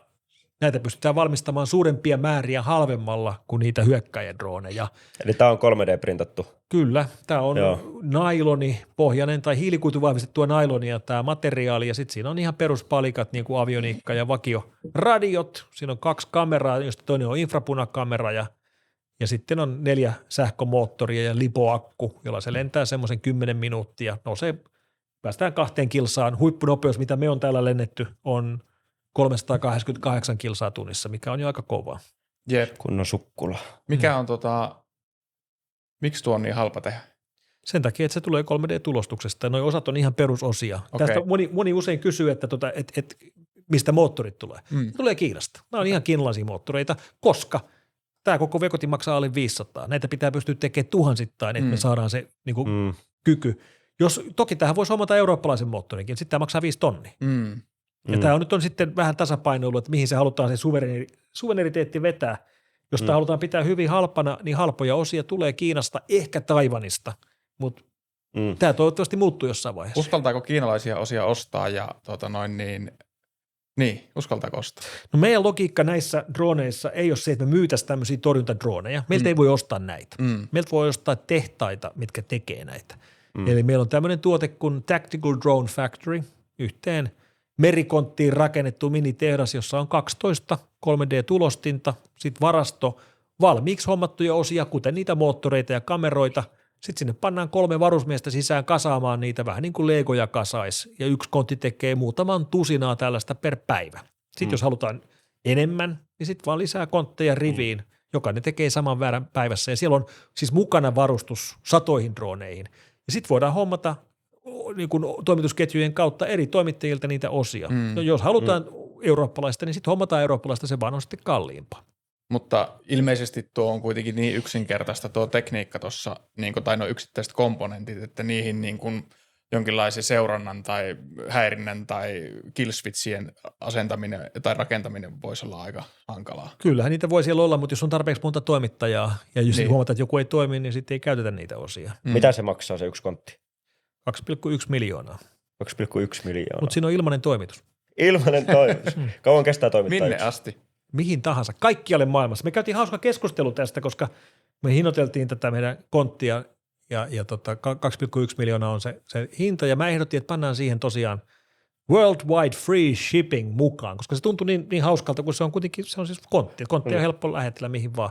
näitä pystytään valmistamaan suurempia määriä halvemmalla kuin niitä hyökkäjädrooneja. Eli tämä on 3D-printattu. Kyllä, tämä on nailonipohjainen tai hiilikuituvahvistettua nailonia tämä materiaali, ja sitten siinä on ihan peruspalikat, niin kuin avioniikka ja vakioradiot. Siinä on 2 kameraa, josta toinen on infrapunakamera, ja sitten on 4 sähkömoottoria ja lipoakku, jolla se lentää semmoisen 10 minuuttia. Päästään 2 kilsaan. Huippunopeus, mitä me on täällä lennetty, on 388 kilsaa tunnissa, mikä on jo aika kovaa. Jep. Kunnon sukkula. Mikä on miksi tuo on niin halpa tehdä? Sen takia, että se tulee 3D-tulostuksesta. Nuo osat on ihan perusosia. Okay. Tästä moni usein kysyy, että mistä moottorit tulee. Se tulee Kiinasta. Nämä on ihan kiinalaisia moottoreita, koska tämä koko vekoti maksaa alle 500. Näitä pitää pystyä tekemään tuhansittain, että me saadaan se niin kuin, kyky. Toki tähän voisi hommata eurooppalaisen moottorinkin, sitten tämä maksaa 5 tonnia. Ja tämä nyt on sitten vähän tasapainoilu, että mihin se halutaan se suvereniteetti vetää. Jos tämä halutaan pitää hyvin halpana, niin halpoja osia tulee Kiinasta, ehkä Taiwanista, mutta tämä toivottavasti muuttuu jossain vaiheessa. Uskaltaako kiinalaisia osia ostaa ja uskaltaako ostaa? No meidän logiikka näissä droneissa ei ole se, että me myytäisiin tämmöisiä torjuntadroneja. Meiltä ei voi ostaa näitä. Meiltä voi ostaa tehtaita, mitkä tekee näitä. Eli meillä on tämmöinen tuote kuin Tactical Drone Factory, yhteen merikonttiin rakennettu minitehdas, jossa on 12 3D-tulostinta, sitten varasto, valmiiksi hommattuja osia, kuten niitä moottoreita ja kameroita. Sitten sinne pannaan 3 varusmiestä sisään kasaamaan niitä vähän niin kuin legoja kasais, ja yksi kontti tekee muutaman tusinaa tällaista per päivä. Sitten jos halutaan enemmän, niin sitten vaan lisää kontteja riviin, jokainen tekee saman verran päivässä, ja siellä on siis mukana varustus satoihin droneihin. Ja sitten voidaan hommata niin kuin toimitusketjujen kautta eri toimittajilta niitä osia. No, jos halutaan eurooppalaista, niin sitten hommataan eurooppalaista, se vaan on sitten kalliimpaa. Mutta ilmeisesti tuo on kuitenkin niin yksinkertaista tuo tekniikka tuossa, niin tai nuo yksittäiset komponentit, että niihin niin kuin jonkinlaisen seurannan tai häirinnän tai killswitchien asentaminen tai rakentaminen voisi olla aika hankalaa. Kyllähän niitä voi siellä olla, mutta jos on tarpeeksi monta toimittajaa ja jos huomataan, että joku ei toimi, niin sitten ei käytetä niitä osia. Mitä se maksaa se yksi kontti? 2,1 miljoonaa. 2,1 miljoonaa. Mutta siinä on ilmainen toimitus. Ilmainen toimitus. Kauan kestää toimittaa Minne yksi? asti? Mihin tahansa, kaikkialle maailmassa. Me käytiin hauska keskustelu tästä, koska me hinnoiteltiin tätä meidän konttia ja 2,1 miljoonaa on se hinta, ja mä ehdotin, että pannaan siihen tosiaan worldwide free shipping mukaan, koska se tuntui niin hauskalta, kun se on kuitenkin, se on siis kontti. Konttia on helppo lähetellä mihin vaan.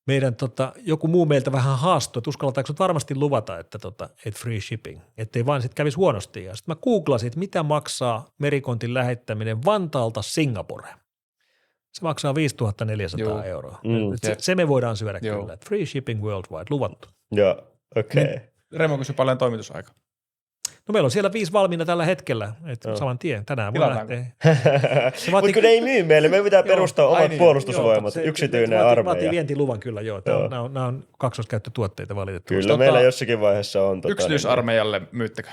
Meidän joku muu meiltä vähän haastoi, että uskalletaanko nyt varmasti luvata, että free shipping, ettei vaan sitten kävisi huonosti. Ja sitten mä googlasin, että mitä maksaa merikontin lähettäminen Vantaalta Singaporeen. Se maksaa 5,400 euroa. Se me voidaan syödä kyllä. Että free shipping worldwide, luvattu. Joo, okei. Okay. Remo kysyi paljon toimitusaika. No meillä on siellä 5 valmiina tällä hetkellä, että saman tien tänään voi lähteä. Mutta kun ne ei myy meille, me pitää perustaa omat puolustusvoimat, yksityinen armeija. Vaatii vientiluvan kyllä, joo. Nämä on kaksoiskäyttötuotteita valitettavasti. Kyllä meillä jossakin vaiheessa on. Yksityisarmeijalle myyttekö?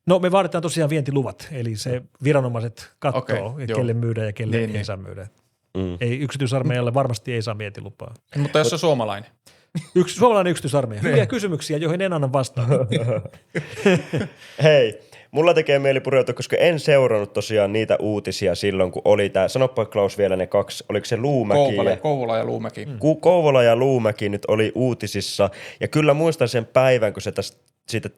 No me vaaditaan tosiaan vientiluvat, eli se viranomaiset katsoo, Okei, joo. kelle myydään ja kelle Niin. ei saa myydä. Ei yksityisarmeijalle varmasti ei saa vientilupaa. Mutta jos on suomalainen. Suomalainen yksityisarmeija. Hyviä kysymyksiä, joihin en anna vastaan. Hei, mulla tekee mieli pureutua, koska en seurannut tosiaan niitä uutisia silloin, kun oli tämä, sanoppa Klaus vielä ne kaksi, oliko se Luumäki? Kouvola ja Luumäki. Kouvola ja Luumäki nyt oli uutisissa, ja kyllä muistan sen päivän, kun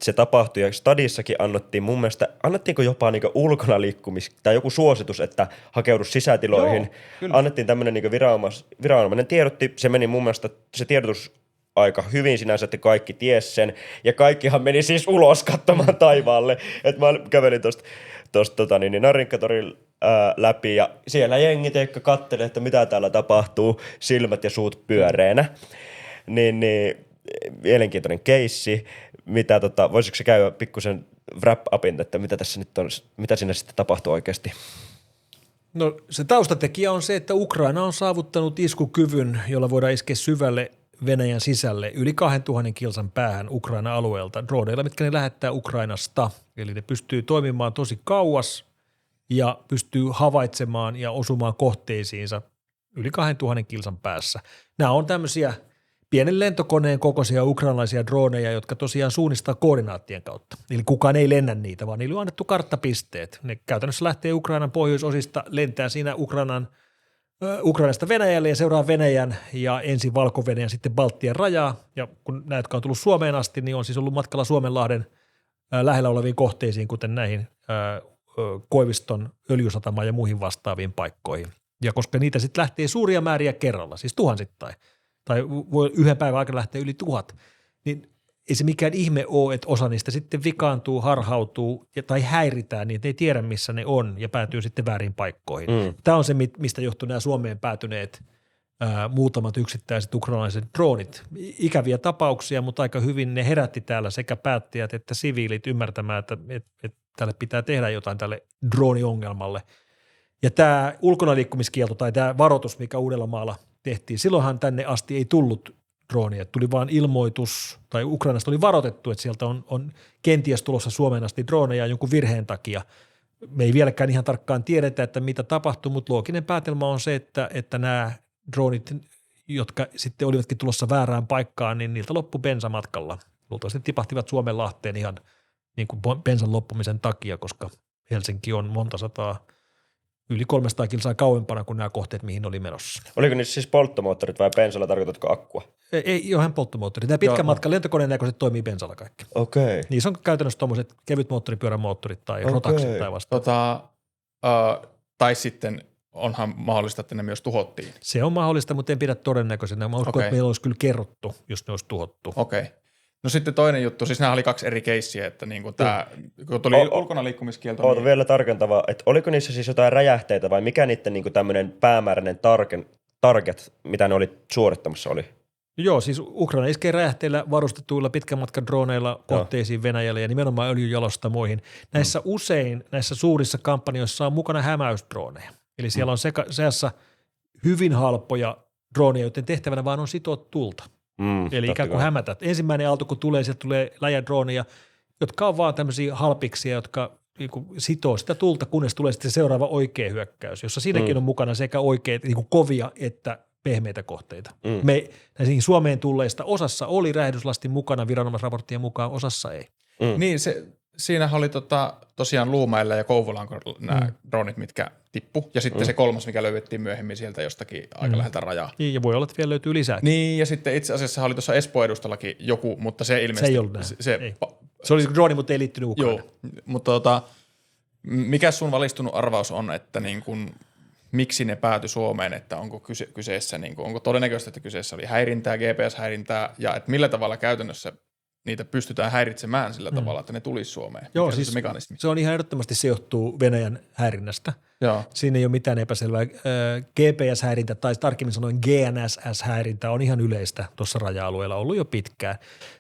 se tapahtui, ja stadissakin annettiin mun mielestä, annettiinko jopa niinku ulkona tai joku suositus, että hakeudu sisätiloihin. Joo, kyllä. Annettiin tämmöinen niinku viranomainen tiedotti, se meni mun mielestä se tiedotus aika hyvin sinänsä, että kaikki ties sen, ja kaikkihan meni siis ulos katsomaan taivaalle, että mä kävelin tuosta Narinkatorin läpi, ja siellä jengi teikka kattelee, että mitä täällä tapahtuu, silmät ja suut pyöreänä, niin mielenkiintoinen keissi, mitä voisiko se käydä pikkusen wrap-upin, että mitä tässä nyt on, mitä siinä sitten tapahtuu oikeasti? No se taustatekijä on se, että Ukraina on saavuttanut iskukyvyn, jolla voidaan iskeä syvälle Venäjän sisälle yli 2000 kilsan päähän Ukraina-alueelta droneilla, mitkä ne lähettää Ukrainasta. Eli ne pystyy toimimaan tosi kauas ja pystyy havaitsemaan ja osumaan kohteisiinsa yli 2000 kilsan päässä. Nämä on tämmöisiä pienen lentokoneen kokoisia ukrainalaisia droneja, jotka tosiaan suunnistaa koordinaattien kautta. Eli kukaan ei lennä niitä, vaan niillä on annettu karttapisteet. Ne käytännössä lähtee Ukrainan pohjoisosista, lentää siinä Ukrainasta Venäjälle ja seuraa Venäjän ja ensin Valko-Venäjän sitten Baltian rajaa. Ja kun nämä, jotka on tullut Suomeen asti, niin on siis ollut matkalla Suomenlahden lähellä oleviin kohteisiin, kuten näihin Koiviston öljysatamaan ja muihin vastaaviin paikkoihin. Ja koska niitä sitten lähtee suuria määriä kerralla, siis tuhansittain, tai voi yhden päivän aikana lähteä yli 1000, niin ei se mikään ihme ole, että osa niistä sitten vikaantuu, harhautuu tai häiritään niin, että ei tiedä, missä ne on ja päätyy sitten väärin paikkoihin. Tämä on se, mistä johtuu nämä Suomeen päätyneet muutamat yksittäiset ukrainalaiset droonit. Ikäviä tapauksia, mutta aika hyvin ne herätti täällä sekä päättäjät että siviilit ymmärtämään, että tälle pitää tehdä jotain tälle drooniongelmalle. Ja tämä ulkonaliikkumiskielto tai tämä varoitus, mikä Uudellamaalla tehtiin, silloinhan tänne asti ei tullut droonia. Tuli vaan ilmoitus, tai Ukrainasta oli varoitettu, että sieltä on kenties tulossa Suomeen asti droneja jonkun virheen takia. Me ei vieläkään ihan tarkkaan tiedetä, että mitä tapahtui, mutta looginen päätelmä on se, että nämä droonit, jotka sitten olivatkin tulossa väärään paikkaan, niin niiltä loppui bensa matkalla. Luultavasti tipahtivat Suomenlahteen ihan niin kuin bensan loppumisen takia, koska Helsinki on monta sataa, yli 300 kilsaa kauempana kuin nämä kohteet, mihin oli menossa. Oliko niissä siis polttomoottorit vai bensalla, tarkoitatko akkua? Ei ihan polttomoottorit. Nämä pitkän matkan lentokoneen näköiset toimii bensalla kaikki. Okei. Niissä on käytännössä tuommoiset kevyt moottoripyörämoottorit tai rotaksit tai vasta. Tai sitten onhan mahdollista, että ne myös tuhottiin. Se on mahdollista, mutta en pidä todennäköisenä. Mä uskon, että meillä olisi kyllä kerrottu, jos ne olisi tuhottu. Okei. No sitten toinen juttu, siis nämä oli 2 eri keissiä, että niin kuin tämä, kun tuli ulkona liikkumiskielto. Oota vielä tarkentavaa, että oliko niissä siis jotain räjähteitä vai mikä niiden niin tämmöinen päämääräinen target, mitä ne oli suorittamassa oli? Joo, siis Ukraina iskee räjähteillä varustetuilla pitkän matkan droneilla kohteisiin Venäjälle ja nimenomaan öljyjalostamoihin. Näissä usein, näissä suurissa kampanjoissa on mukana hämäysdroneja. Eli siellä on seassa hyvin halpoja droneja, joiden tehtävänä vaan on sitoa tulta. Eli ikään kuin hämätät. Ensimmäinen aalto, kun tulee, sieltä tulee läjädroneja, jotka on vaan tämmöisiä halpiksia, jotka sitoo sitä tulta, kunnes tulee sitten seuraava oikea hyökkäys, jossa siinäkin on mukana sekä oikeita niin kuin kovia että pehmeitä kohteita. Me näihin Suomeen tulleista osassa oli räjähdyslastin mukana viranomaisraporttien mukaan, osassa ei. Niin, siinähän oli tosiaan Luumäellä ja Kouvolaan nämä dronit, mitkä tippu. Ja sitten se 3, mikä löydettiin myöhemmin sieltä jostakin aika läheltä rajaa. Niin, ja voi olla, että vielä löytyy lisää. Niin, ja sitten itse asiassa oli tuossa Espoon edustallakin joku, mutta se ilmeisesti. Se ei ollut näin. Se oli drone, mutta ei liittynyt Ukraina. Joo, mutta mikä sun valistunut arvaus on, että niin kun, miksi ne päätyi Suomeen, että onko kyseessä, niin kun, onko todennäköistä, että kyseessä oli häirintää, GPS-häirintää, ja että millä tavalla käytännössä niitä pystytään häiritsemään sillä tavalla, että ne tulisi Suomeen. Joo, siis se on ihan ehdottomasti, se johtuu Venäjän häirinnästä. Joo. Siinä ei ole mitään epäselvää. GPS-häirintä tai tarkemmin sanoen GNSS-häirintä on ihan yleistä tuossa raja-alueella ollut jo pitkään.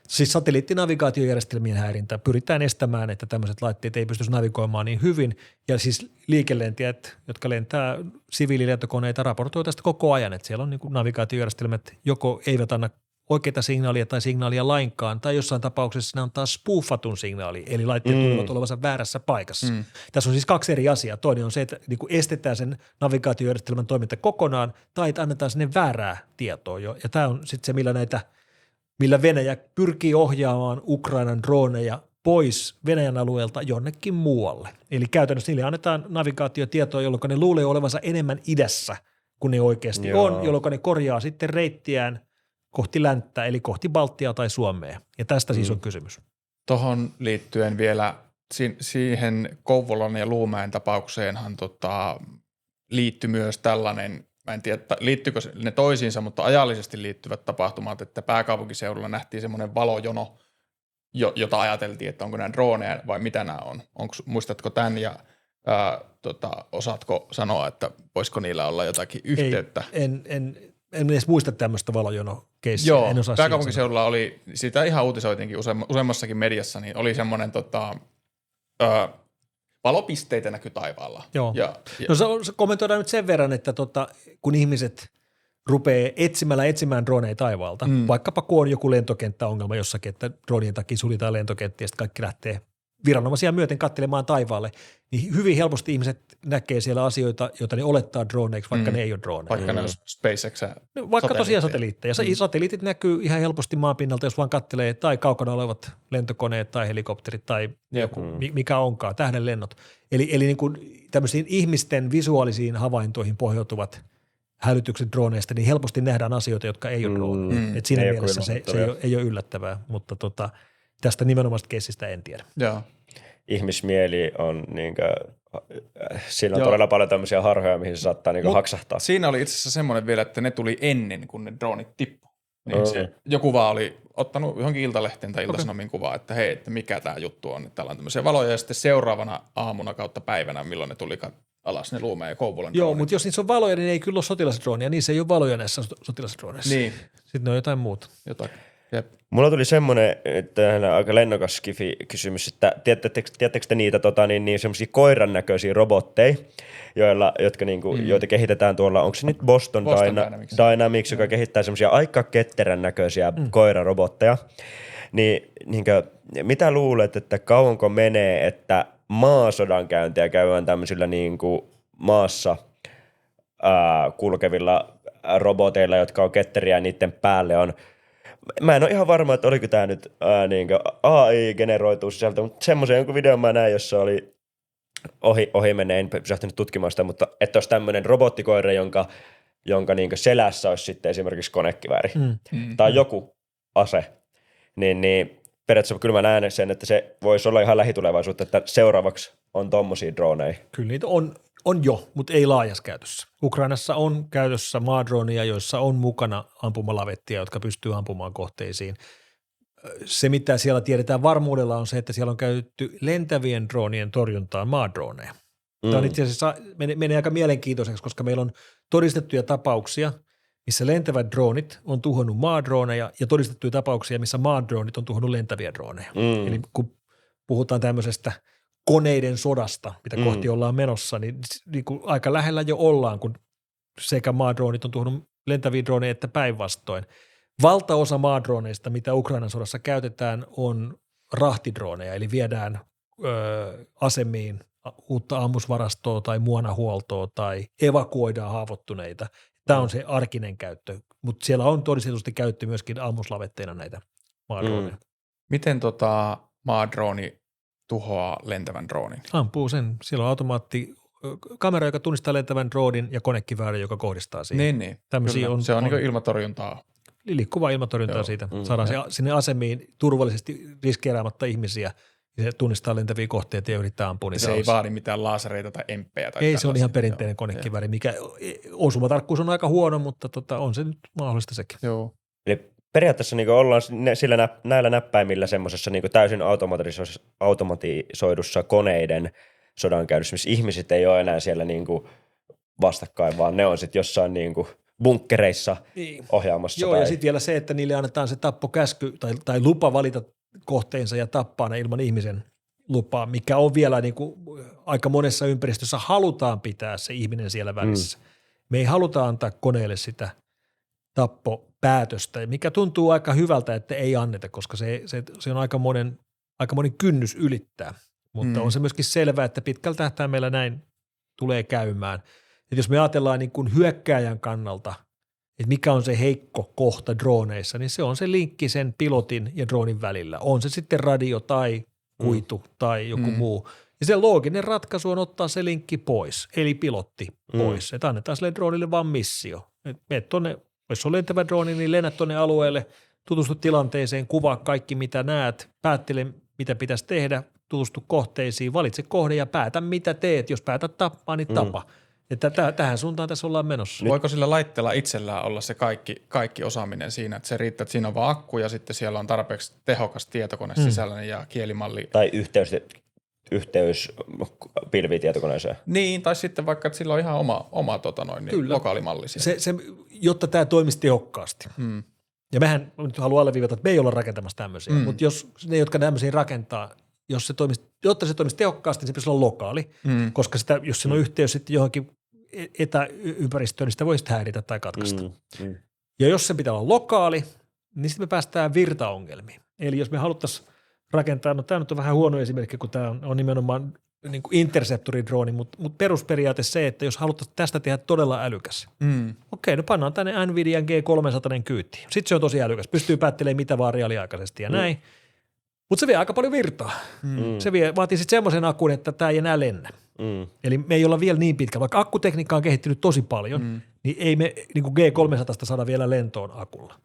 Siis satelliittinavigaatiojärjestelmien häirintä pyritään estämään, että tämmöiset laitteet ei pystyisi navigoimaan niin hyvin. Ja siis liikelentijät, jotka lentää siviililentokoneita, raportoi tästä koko ajan, että siellä on niin kuin navigaatiojärjestelmät joko eivät anna oikeita signaalia tai signaalia lainkaan, tai jossain tapauksessa ne antaa spoofatun signaali, eli laitteet tulevat olevansa väärässä paikassa. Tässä on siis 2 eri asiaa. Toinen on se, että niin kuin estetään sen navigaatiojärjestelmän toiminta kokonaan, tai että annetaan sinne väärää tietoa jo. Ja tämä on sitten se, millä Venäjä pyrkii ohjaamaan Ukrainan droneja pois Venäjän alueelta jonnekin muualle. Eli käytännössä niille annetaan navigaatiotietoa, jolloin ne luulee olevansa enemmän idässä kuin ne oikeasti on, jolloin ne korjaa sitten reittiään kohti länttä, eli kohti Baltiaa tai Suomea. Ja tästä siis on kysymys. Tuohon liittyen vielä siihen Kouvolan ja Luumäen tapaukseenhan liittyi myös tällainen, mä en tiedä, liittyykö ne toisiinsa, mutta ajallisesti liittyvät tapahtumat, että pääkaupunkiseudulla nähtiin semmoinen valojono, jota ajateltiin, että onko nämä droneja vai mitä nämä on. Muistatko tämän ja osaatko sanoa, että voisiko niillä olla jotakin yhteyttä? En edes muista tämmöistä valojono-keissiä. Joo, pääkaupunkiseudulla oli, sitä ihan uutisoitinkin useammassakin mediassa, niin oli semmoinen valopisteitä näkyi taivaalla. Joo. No kommentoidaan nyt sen verran, että kun ihmiset rupeaa etsimään droneja taivaalta, vaikkapa kun on joku lentokenttäongelma jossakin, että dronien takia suljetaan lentokenttiä ja sitten kaikki lähtee viranomaisia myöten katselemaan taivaalle, niin hyvin helposti ihmiset näkee siellä asioita, joita ne olettaa droneiksi, vaikka ne ei ole droneja. Vaikka ne on SpaceX vaikka tosiaan satelliitteja. Satelliitit näkyy ihan helposti maanpinnalta, jos vaan katselee, tai kaukana olevat lentokoneet tai helikopterit tai joku, mikä onkaan, tähdenlennot. Eli niin kuin tämmöisiin ihmisten visuaalisiin havaintoihin pohjautuvat hälytykset droneista, niin helposti nähdään asioita, jotka ei ole droneja. Siinä mielessä se ei ole yllättävää, mutta tästä nimenomaisesta keissistä en tiedä. Joo. Ihmismieli on siinä on todella paljon tämmöisiä harhoja, mihin se saattaa haksahtaa. Siinä oli itse asiassa semmoinen vielä, että ne tuli ennen kuin ne dronit tippu. Niin joku vaan oli ottanut johonkin Iltalehteen tai Ilta-Sanomiin kuvaa, että hei, että mikä tämä juttu on, että täällä on tämmöisiä valoja ja sitten seuraavana aamuna kautta päivänä, milloin ne tuli alas ne Luumäen ja Kouvolan dronit. Joo, mutta jos niissä on valoja, niin ei kyllä ole sotilasdroneja, niissä ei ole valoja näissä sotilasdroneissa. Niin. Sitten ne on jotain muuta. Jotakin. Jep. Mulla tuli semmoinen aika lennokas kysymys, että tiedättekö te niitä semmoisia koiran näköisiä robotteja, joita kehitetään tuolla, onko se nyt Boston Dynamics, joka kehittää semmoisia aika ketterän näköisiä koirarobotteja, niin mitä luulet, että kauanko menee, että maasodankäyntiä käydään tämmöisillä maassa kulkevilla roboteilla, jotka on ketteriä ja niiden päälle on. Mä en ole ihan varma, että oliko tämä nyt AI-generoitu sisältö, mutta semmoisen jonkun videon mä näin, jossa oli ohi menee, en pysähtynyt tutkimaan sitä, mutta että olisi tämmöinen robottikoira, jonka selässä olisi sitten esimerkiksi konekivääri tai joku ase, niin periaatteessa kyllä mä näen sen, että se voisi olla ihan lähitulevaisuutta, että seuraavaksi on tommosia droneja. Kyllä niitä on jo, mutta ei laajassa käytössä. Ukrainassa on käytössä maadroneja, joissa on mukana ampumalavettia, jotka pystyy ampumaan kohteisiin. Se, mitä siellä tiedetään varmuudella, on se, että siellä on käytetty lentävien dronien torjuntaan maadroneja. Tämä on itse asiassa menee aika mielenkiintoiseksi, koska meillä on todistettuja tapauksia, missä lentävät dronit on tuhonnut maadroneja ja todistettuja tapauksia, missä maadronit on tuhonnut lentäviä droneja. Eli kun puhutaan tämmöisestä koneiden sodasta, mitä kohti ollaan menossa, niin aika lähellä jo ollaan, kun sekä maadronit on tuhonnut lentäviä droneja että päinvastoin. Valtaosa maadroneista, mitä Ukrainan sodassa käytetään, on rahtidroneja, eli viedään asemiin uutta ammusvarastoa tai muonahuoltoa tai evakuoidaan haavoittuneita. Tämä on se arkinen käyttö, mutta siellä on todistetusti käytetty myöskin ammuslavetteina näitä maadroneja. Miten maadroni tuhoaa lentävän dronin? Ampuu sen. Siellä on kamera, joka tunnistaa lentävän dronin ja konekivääri, joka kohdistaa siihen. Niin. Se on niin ilmatorjuntaa. Liikkuvaa ilmatorjuntaa siitä. Saadaan se sinne asemiin turvallisesti riskeeräämättä ihmisiä. Ja se tunnistaa lentäviä kohteita ja yrittää ampua. Se ei vaadi mitään lasereita tai emppejä. Ei, se on ihan perinteinen konekivääri, mikä osumatarkkuus on aika huono, mutta on se nyt mahdollista sekin. Joo. Eli periaatteessa ollaan näillä näppäimillä semmoisessa täysin automatisoidussa koneiden sodankäynnissä, missä ihmiset ei ole enää siellä vastakkain, vaan ne on sitten jossain bunkkereissa ohjaamassa. Joo, ja sitten vielä se, että niille annetaan se tappokäsky tai lupa valita kohteensa ja tappaa ne ilman ihmisen lupaa, mikä on vielä aika monessa ympäristössä halutaan pitää se ihminen siellä välissä. Me ei haluta antaa koneelle sitä tappopäätöstä, mikä tuntuu aika hyvältä, että ei anneta, koska se on aikamoinen kynnys ylittää. Mutta on se myöskin selvää, että pitkällä tähtäimellä näin tulee käymään. Et jos me ajatellaan niin kuin hyökkääjän kannalta, että mikä on se heikko kohta droneissa, niin se on se linkki sen pilotin ja dronin välillä. On se sitten radio tai kuitu tai joku muu. Ja se looginen ratkaisu on ottaa se linkki pois, eli pilotti pois. Että annetaan sille dronille vaan missio. Meet tonne, jos on lentävä droni, niin lennät tonne alueelle, tutustu tilanteeseen, kuvaa kaikki mitä näet, päättele mitä pitäisi tehdä, tutustu kohteisiin, valitse kohde ja päätä mitä teet. Jos päätät tappaa, niin tapa. Että tähän suuntaan tässä ollaan menossa. Voiko sillä laitteella itsellään olla se kaikki osaaminen siinä, että se riittää, että siinä on vaan akku ja sitten siellä on tarpeeksi tehokas tietokone sisällä ja kielimalli. Tai yhteys pilvitietokoneeseen. Niin, tai sitten vaikka, että sillä on ihan oma lokaalimalli siellä. Jotta tämä toimisi tehokkaasti. Ja mehän nyt haluan alleviivata, että me ei olla rakentamassa tämmöisiä, mutta jos ne, jotka tämmöisiä rakentaa, jotta se toimisi tehokkaasti, niin se pitäisi olla lokaali, koska jos siinä on yhteys sitten johonkin etäympäristöön, niin sitä voi sitten häiritä tai katkaista. Ja jos se pitää olla lokaali, niin sitten me päästään virtaongelmiin. Eli jos me haluttaisiin rakentaa, no tämä nyt on vähän huono esimerkki, kun tämä on nimenomaan niin kuin interceptoridrooni, mutta perusperiaate se, että jos haluttaisiin tästä tehdä todella älykäs. Okei, no pannaan tänne NVIDIAn G300 kyytiin. Sitten se on tosi älykäs, pystyy päättelemään mitä vaan reaaliaikaisesti ja näin. Mutta se vie aika paljon virtaa. Se vaatii sitten semmoisen akun, että tämä ei enää lennä. Eli me ei olla vielä niin pitkä, vaikka akkutekniikka on kehittynyt tosi paljon, niin ei me niin kuin G300 saada vielä lentoon akulla,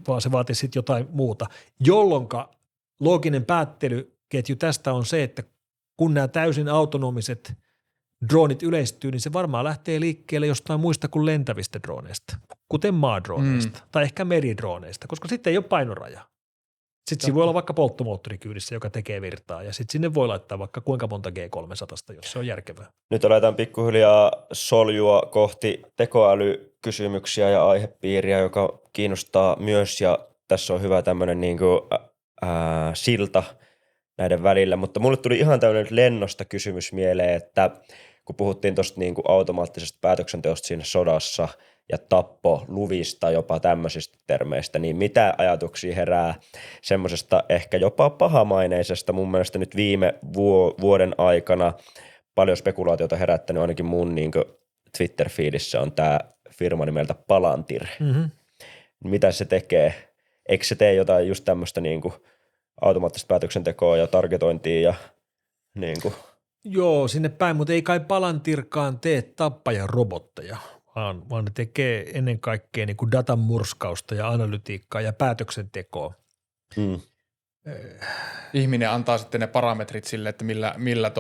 vaan se vaatii sitten jotain muuta, jolloinka looginen päättelyketju tästä on se, että kun nämä täysin autonomiset droonit yleistyy, niin se varmaan lähtee liikkeelle jostain muista kuin lentävistä drooneista, kuten maadrooneista tai ehkä meridrooneista, koska sitten ei ole painoraja. Sitten siinä voi olla vaikka polttomoottori kyydissä, joka tekee virtaa, ja sitten sinne voi laittaa vaikka kuinka monta G300, jos se on järkevää. Nyt aletaan pikkuhiljaa soljua kohti tekoälykysymyksiä ja aihepiiriä, joka kiinnostaa myös, ja tässä on hyvä tämmöinen silta näiden välillä, mutta mulle tuli ihan tämmöinen lennosta kysymys mieleen, että kun puhuttiin tuosta niin kuin automaattisesta päätöksenteosta siinä sodassa ja tappoluvista, jopa tämmöisistä termeistä, niin mitä ajatuksia herää semmoisesta ehkä jopa pahamaineisesta, mun mielestä nyt viime vuoden aikana paljon spekulaatiota herättänyt ainakin mun niin kuin Twitter-feedissä on tämä firma nimeltä Palantir. Mitä se tekee? Eikö se tee jotain just tämmöistä niin kuin automaattista päätöksentekoa ja targetointia ja niin kuin. Joo, sinne päin, mutta ei kai Palantirkaan tee tappajarobotteja, vaan ne tekee ennen kaikkea niin kuin datan murskausta ja analytiikkaa ja päätöksentekoa. Ihminen antaa sitten ne parametrit sille, että millä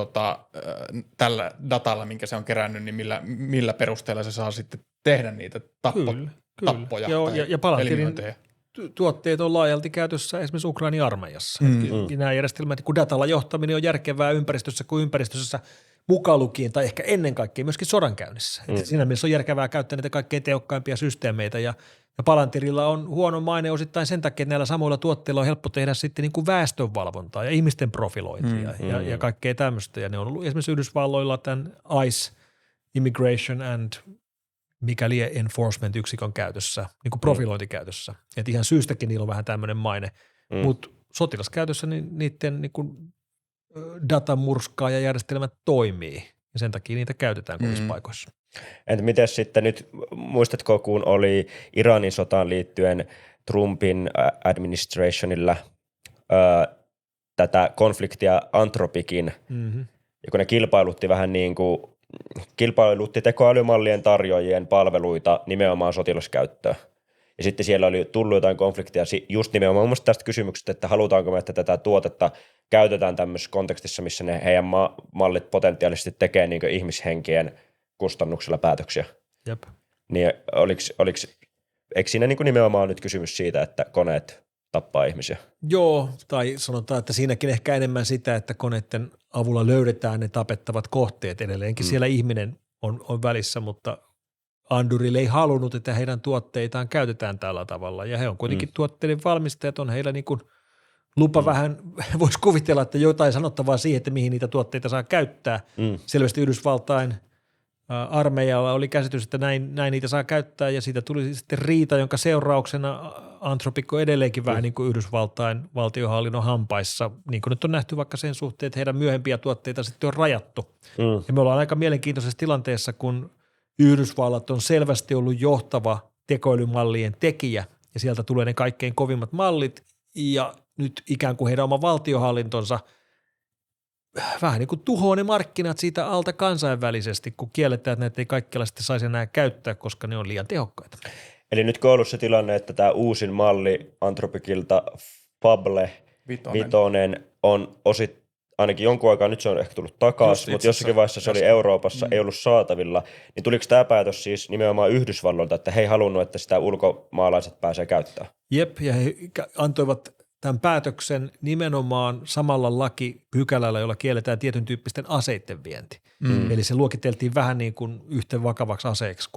tällä datalla, minkä se on kerännyt, niin millä perusteella se saa sitten tehdä niitä tappoja ja Palantirin tuotteet on laajalti käytössä esimerkiksi Ukrainan armeijassa. Nämä järjestelmät, kun datalla johtaminen on järkevää ympäristössä kuin ympäristössä mukaan lukien tai ehkä ennen kaikkea myöskin sodankäynnissä. Siinä mielessä on järkevää käyttää niitä kaikkein tehokkaimpia systeemeitä ja Palantirilla on huono maine osittain sen takia, että näillä samoilla tuotteilla on helppo tehdä sitten niin kuin väestönvalvontaa ja ihmisten profilointia ja kaikkea tämmöistä. Ja ne on ollut esimerkiksi Yhdysvalloilla tämän ICE, Immigration and mikäli enforcement-yksikön käytössä, niin kuin profilointikäytössä. Että ihan syystäkin niillä on vähän tämmöinen maine, mutta sotilaskäytössä niin niiden niin kuin datamurskaaja ja järjestelmät toimii ja sen takia niitä käytetään kovissa paikoissa. Entä miten sitten nyt, muistatko kun oli Iranin sotaan liittyen Trumpin administrationilla tätä konfliktia Anthropicin, ja kun ne kilpailutti vähän niin kuin kilpailutti tekoälymallien tarjoajien palveluita nimenomaan sotilaskäyttöön. Ja sitten siellä oli tullut jotain konfliktia just nimenomaan mun mielestä tästä kysymyksestä, että halutaanko me, että tätä tuotetta käytetään tämmöisessä kontekstissa, missä ne heidän mallit potentiaalisesti tekee niin kuin ihmishenkien kustannuksella päätöksiä. Jep. Niin eikö siinä niin kuin nimenomaan nyt kysymys siitä, että koneet tappaa ihmisiä? Joo, tai sanotaan, että siinäkin ehkä enemmän sitä, että koneiden avulla löydetään ne tapettavat kohteet. Edelleenkin siellä ihminen on välissä, mutta Anduril ei halunnut, että heidän tuotteitaan käytetään tällä tavalla. Ja he on kuitenkin tuotteiden valmistajat, on heillä niin kuin lupa vähän, voisi kuvitella, että jotain sanottavaa siihen, että mihin niitä tuotteita saa käyttää. Selvästi Yhdysvaltain armeijalla oli käsitys, että näin niitä saa käyttää ja siitä tuli sitten riita, jonka seurauksena Anthropic on edelleenkin vähän niin kuin Yhdysvaltain valtionhallinnon hampaissa, niin kuin nyt on nähty vaikka sen suhteen, että heidän myöhempiä tuotteita sitten on rajattu. Ja me ollaan aika mielenkiintoisessa tilanteessa, kun Yhdysvallat on selvästi ollut johtava tekoälymallien tekijä ja sieltä tulee ne kaikkein kovimmat mallit ja nyt ikään kuin heidän oma valtiohallintonsa vähän niin kuin tuhoaa ne markkinat siitä alta kansainvälisesti, kun kielletään, että näitä ei kaikkialla sitten saisi enää käyttää, koska ne on liian tehokkaita. Eli nyt kun on ollut se tilanne, että tämä uusin malli Anthropicilta Fable 5 on ainakin jonkun aikaa, nyt se on ehkä tullut takaisin, mutta jossakin vaiheessa se oli Euroopassa, ei ollut saatavilla, niin tuliko tämä päätös siis nimenomaan Yhdysvalloilta, että he ei halunnut, että sitä ulkomaalaiset pääsee käyttämään? Jep, ja he antoivat tämän päätöksen nimenomaan samalla lakipykälällä, jolla kielletään tietyn tyyppisten aseiden vienti. Eli se luokiteltiin vähän niin kuin yhtä vakavaksi asiaksi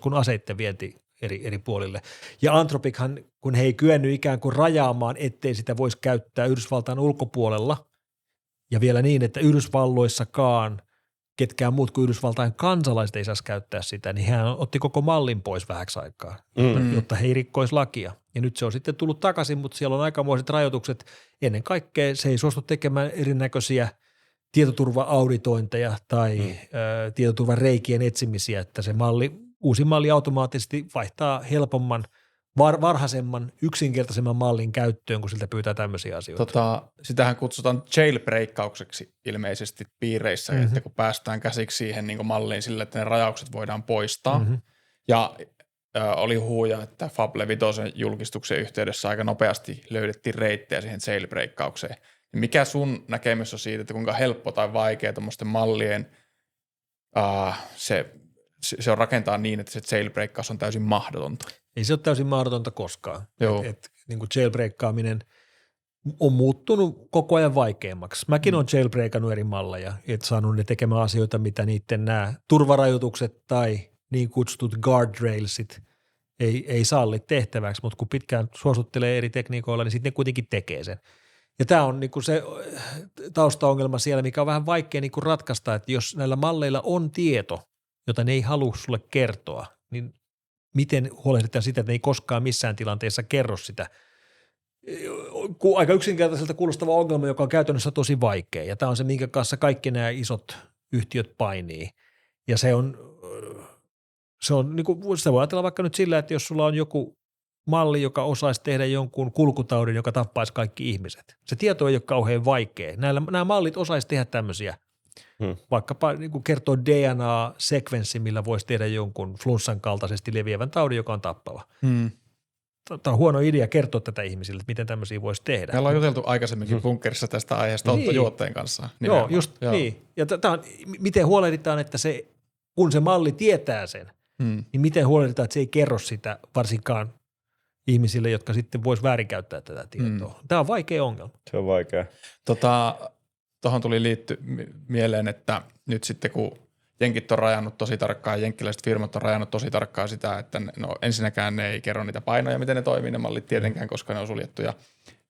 kuin aseiden vienti eri puolille. Ja Anthropichan, kun he ei kyennyt ikään kuin rajaamaan, ettei sitä voisi käyttää Yhdysvaltain ulkopuolella, ja vielä niin, että Yhdysvalloissakaan ketkään muut kuin Yhdysvaltain kansalaiset ei saisi käyttää sitä, niin hän otti koko mallin pois vähäksi aikaa, jotta he ei rikkoisi lakia. Ja nyt se on sitten tullut takaisin, mutta siellä on aikamoiset rajoitukset. Ennen kaikkea se ei suostu tekemään erinäköisiä tietoturva-auditointeja tai tietoturvan reikien etsimisiä, että se uusi malli automaattisesti vaihtaa helpomman, varhaisemman, yksinkertaisemman mallin käyttöön, kun siltä pyytää tämmöisiä asioita. Sitähän kutsutaan jailbreakkaukseksi ilmeisesti piireissä, että kun päästään käsiksi siihen niin malliin sillä, että ne rajaukset voidaan poistaa. Ja oli huuja, että Fable 5 julkistuksen yhteydessä aika nopeasti löydettiin reittejä siihen jailbreakkaukseen. Mikä sun näkemys on siitä, että kuinka helppo tai vaikea tuommoisten mallien se on rakentaa niin, että se jailbreakkaus on täysin mahdotonta? Ei se ole täysin mahdotonta koskaan. Niin kuin jailbreakkaaminen on muuttunut koko ajan vaikeammaksi. Mäkin olen jailbreakannut eri malleja, et saanut ne tekemään asioita, mitä niiden nämä turvarajoitukset tai niin kutsutut guardrailsit ei salli tehtäväksi, mutta kun pitkään suosittelee eri tekniikoilla, niin sitten ne kuitenkin tekee sen. Ja tämä on niinku se taustaongelma siellä, mikä on vähän vaikea niinku ratkaista, että jos näillä malleilla on tieto, jota ne ei halua sulle kertoa, niin miten huolehditaan sitä, että ne ei koskaan missään tilanteessa kerro sitä. Aika yksinkertaiselta kuulostava ongelma, joka on käytännössä tosi vaikea, ja tämä on se, minkä kanssa kaikki nämä isot yhtiöt painii. Ja se on niin kuin, sitä voi ajatella vaikka nyt sillä, että jos sulla on joku malli, joka osaisi tehdä jonkun kulkutaudin, joka tappaisi kaikki ihmiset. Se tieto ei ole kauhean vaikea. Nämä mallit osaisi tehdä tämmöisiä, vaikkapa niin kuin kertoo DNA-sekvenssi, millä voisi tehdä jonkun flunssan kaltaisesti leviävän taudin, joka on tappava. Tämä on huono idea kertoa tätä ihmisille, että miten tämmöisiä voisi tehdä. Me ollaan juteltu aikaisemmin Bunkerissa tästä aiheesta Otto Juotteen kanssa. Joo, just niin. Ja miten huolehditaan, että kun se malli tietää sen, niin miten huolehditaan, että se ei kerro sitä varsinkaan ihmisille, jotka sitten vois väärinkäyttää tätä tietoa. Tämä on vaikea ongelma. Se on vaikea. Tuohon tuli mieleen, että nyt sitten kun jenkit on rajannut tosi tarkkaan, jenkkiläiset firmat on rajannut tosi tarkkaan sitä, että ensinnäkään ne ei kerro niitä painoja, miten ne toimii, ne mallit tietenkään, koska ne on suljettuja.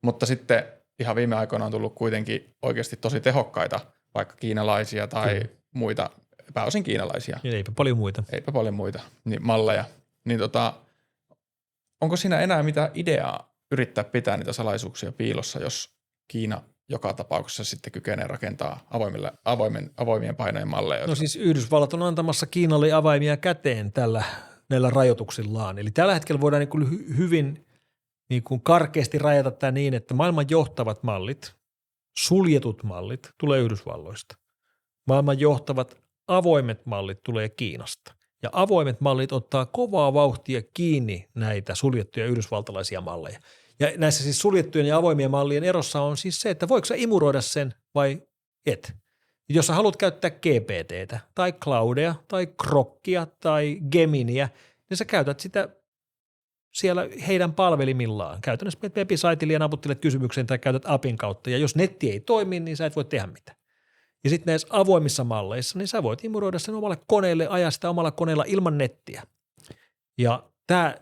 Mutta sitten ihan viime aikoina on tullut kuitenkin oikeasti tosi tehokkaita, vaikka kiinalaisia tai muita, pääosin kiinalaisia. Ja eipä paljon muita. Niin malleja. Niin onko siinä enää mitään ideaa yrittää pitää niitä salaisuuksia piilossa, jos Kiina joka tapauksessa sitten kykenee rakentaa avoimien painojen malleja? No siis Yhdysvallat on antamassa Kiinalle avaimia käteen näillä rajoituksillaan. Eli tällä hetkellä voidaan niin kuin hyvin niin kuin karkeasti rajata tämä niin, että maailman johtavat mallit, suljetut mallit tulee Yhdysvalloista. Maailman johtavat avoimet mallit tulee Kiinasta. Ja avoimet mallit ottaa kovaa vauhtia kiinni näitä suljettuja yhdysvaltalaisia malleja. Ja näissä siis suljettujen ja avoimien mallien erossa on siis se, että voiko sä imuroida sen vai et. Jos sä haluat käyttää GPTtä tai Cloudea tai Grokkia tai Geminiä, niin sä käytät sitä siellä heidän palvelimillaan. Käytännössä menet web-saitille ja naputtelet kysymyksen tai käytät appin kautta. Ja jos netti ei toimi, niin sä et voi tehdä mitään. Ja sitten näissä avoimissa malleissa, niin sä voit imuroida sen omalle koneelle, ajaa sitä omalla koneella ilman nettiä. Ja tämä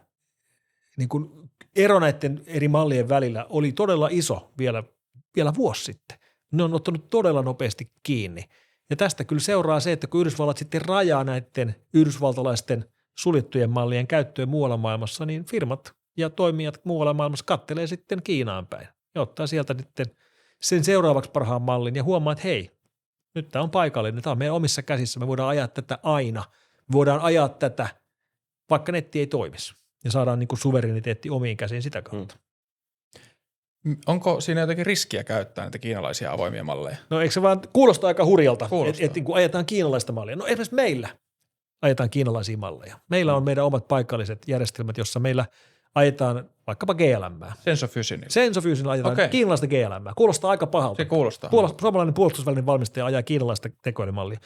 niin kun ero näiden eri mallien välillä oli todella iso vielä vuosi sitten. Ne on ottanut todella nopeasti kiinni. Ja tästä kyllä seuraa se, että kun Yhdysvallat sitten rajaa näiden yhdysvaltalaisten suljettujen mallien käyttöön muualla maailmassa, niin firmat ja toimijat muualla maailmassa kattelee sitten Kiinaan päin ja ottaa sieltä sitten sen seuraavaksi parhaan mallin ja huomaa, että hei, nyt tämä on paikallinen, tämä on meidän omissa käsissä, me voidaan ajaa tätä aina, me voidaan ajaa tätä, vaikka netti ei toimisi ja saadaan niin kuin suvereniteetti omiin käsiin sitä kautta. Onko siinä jotenkin riskiä käyttää näitä kiinalaisia avoimia malleja? No eikö se vaan kuulosta aika hurjalta, Kuulostaa. että kun ajetaan kiinalaista mallia. No esimerkiksi meillä ajetaan kiinalaisia malleja. Meillä on meidän omat paikalliset järjestelmät, jossa meillä ajetaan vaikkapa GLM. Sense of Fusionilla. Sense of Fusionilla ajetaan Okei. kiinalaista GLM. Kuulostaa aika pahalta. Se kuulostaa. Suomalainen puolustusvälinen valmistaja ajaa kiinalaista tekoälymallia.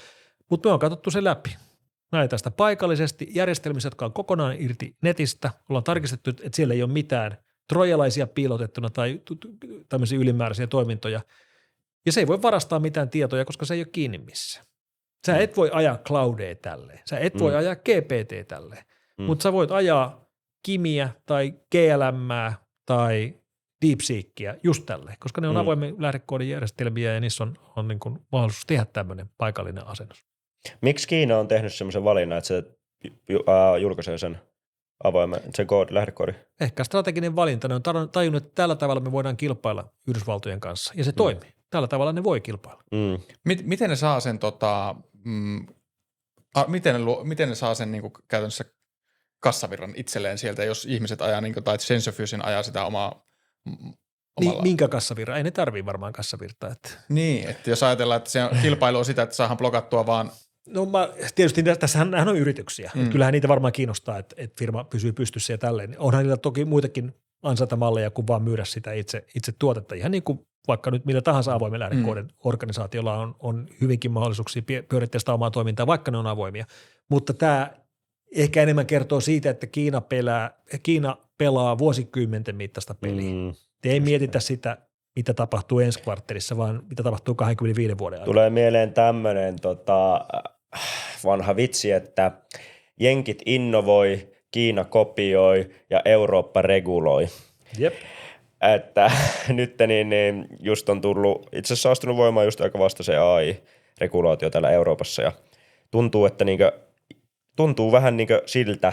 Mutta me on katsottu se läpi. Näitä sitä paikallisesti järjestelmissä, jotka on kokonaan irti netistä. Ollaan tarkistettu, että siellä ei ole mitään trojalaisia piilotettuna tai tämmöisiä ylimääräisiä toimintoja. Ja se ei voi varastaa mitään tietoja, koska se ei ole kiinni missään. Sä et voi ajaa Cloudea tälleen. Sä et voi ajaa GPT tälleen. Mutta sä voit ajaa Kimiä tai GLMää tai DeepSeekia just tälleen, koska ne on avoimen lähdekoodin järjestelmiä ja niissä on niin kuin mahdollisuus tehdä tämmöinen paikallinen asennus. Miksi Kiina on tehnyt semmoisen valinnan, että se julkaisee sen avoimen, sen lähdekoodin? Ehkä strateginen valinta. Ne on tajunnut, että tällä tavalla me voidaan kilpailla Yhdysvaltojen kanssa ja se toimii. Tällä tavalla ne voi kilpailla. Miten ne saa sen, miten ne saa sen niin kuin käytännössä kassavirran itselleen sieltä, jos ihmiset ajaa, niin kuin, tai Sense of Fusion ajaa sitä omalla. Minkä kassavirra? Ei ne tarvii varmaan kassavirtaa. Että. Niin, että jos ajatellaan, että se kilpailu on sitä, että saadaan blokattua vaan. No tietysti tässähän on yrityksiä. Kyllähän niitä varmaan kiinnostaa, että firma pysyy pystyssä ja tälleen. Onhan niillä toki muitakin ansaintamalleja kuin vaan myydä sitä itse tuotetta. Ihan niin kuin vaikka nyt millä tahansa avoimen lähdekoodin organisaatiolla on hyvinkin mahdollisuuksia pyörittää sitä omaa toimintaa, vaikka ne on avoimia. Mutta tämä ehkä enemmän kertoo siitä, että Kiina pelaa vuosikymmenten mittaista peliä. Ei mietitä sitä, mitä tapahtuu ensi kvartterissa, vaan mitä tapahtuu 25 vuoden aikana. Tulee mieleen tämmöinen vanha vitsi, että jenkit innovoi, Kiina kopioi ja Eurooppa reguloi. Jep. Että nyt niin just on tullut, itse asiassa astunut voimaan just aika vasta se AI-regulaatio täällä Euroopassa ja tuntuu, että tuntuu vähän siltä,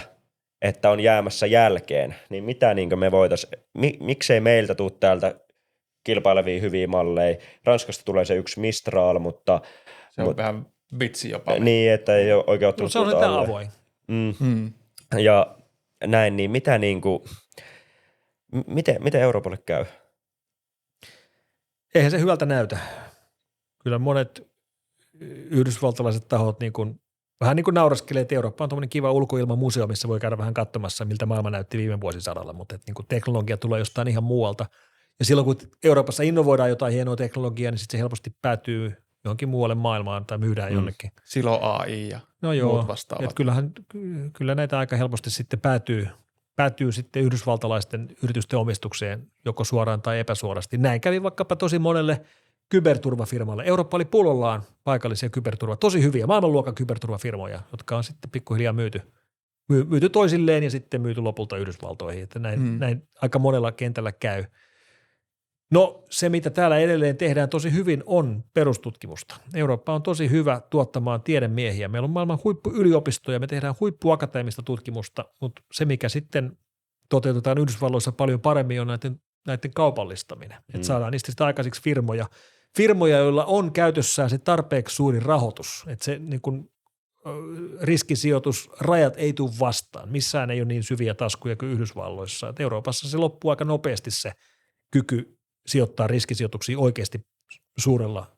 että on jäämässä jälkeen, niin mitä me voitaisiin, miksei meiltä tule täältä kilpailevia hyviä malleja. Ranskasta tulee se yksi Mistral, mutta Se on vähän vitsi jopa. Niin, että ei ole oikein ottanut se on nyt avoin. Ja näin, niin mitä miten Euroopalle käy? Eihän se hyvältä näytä. Kyllä monet yhdysvaltalaiset tahot vähän niin kuin nauraskelee, että Eurooppa on tuommoinen kiva ulkoilmamuseo, missä voi käydä vähän katsomassa, miltä maailma näytti viime vuosisadalla, mutta teknologia tulee jostain ihan muualta. Ja silloin, kun Euroopassa innovoidaan jotain hienoa teknologiaa, niin sitten se helposti päätyy johonkin muualle maailmaan tai myydään jonnekin. Silloin AI ja muut vastaavat. Kyllä näitä aika helposti sitten päätyy sitten yhdysvaltalaisten yritysten omistukseen joko suoraan tai epäsuorasti. Näin kävi vaikkapa tosi monelle kyberturvafirmalle. Eurooppa oli pullollaan paikallisia tosi hyviä maailmanluokan kyberturvafirmoja, jotka on sitten pikkuhiljaa myyty toisilleen ja sitten myyty lopulta Yhdysvaltoihin. Että näin aika monella kentällä käy. No se, mitä täällä edelleen tehdään tosi hyvin, on perustutkimusta. Eurooppa on tosi hyvä tuottamaan tiedemiehiä. Meillä on maailman huippuyliopistoja, me tehdään huippuakateemista tutkimusta, mutta se, mikä sitten toteutetaan Yhdysvalloissa paljon paremmin, on näiden kaupallistaminen. Että saadaan niistä sitä aikaiseksi firmoja, joilla on käytössään se tarpeeksi suuri rahoitus, että se niin kuin riskisijoitusrajat ei tule vastaan. Missään ei ole niin syviä taskuja kuin Yhdysvalloissa. Että Euroopassa se loppuu aika nopeasti se kyky sijoittaa riskisijoituksia oikeasti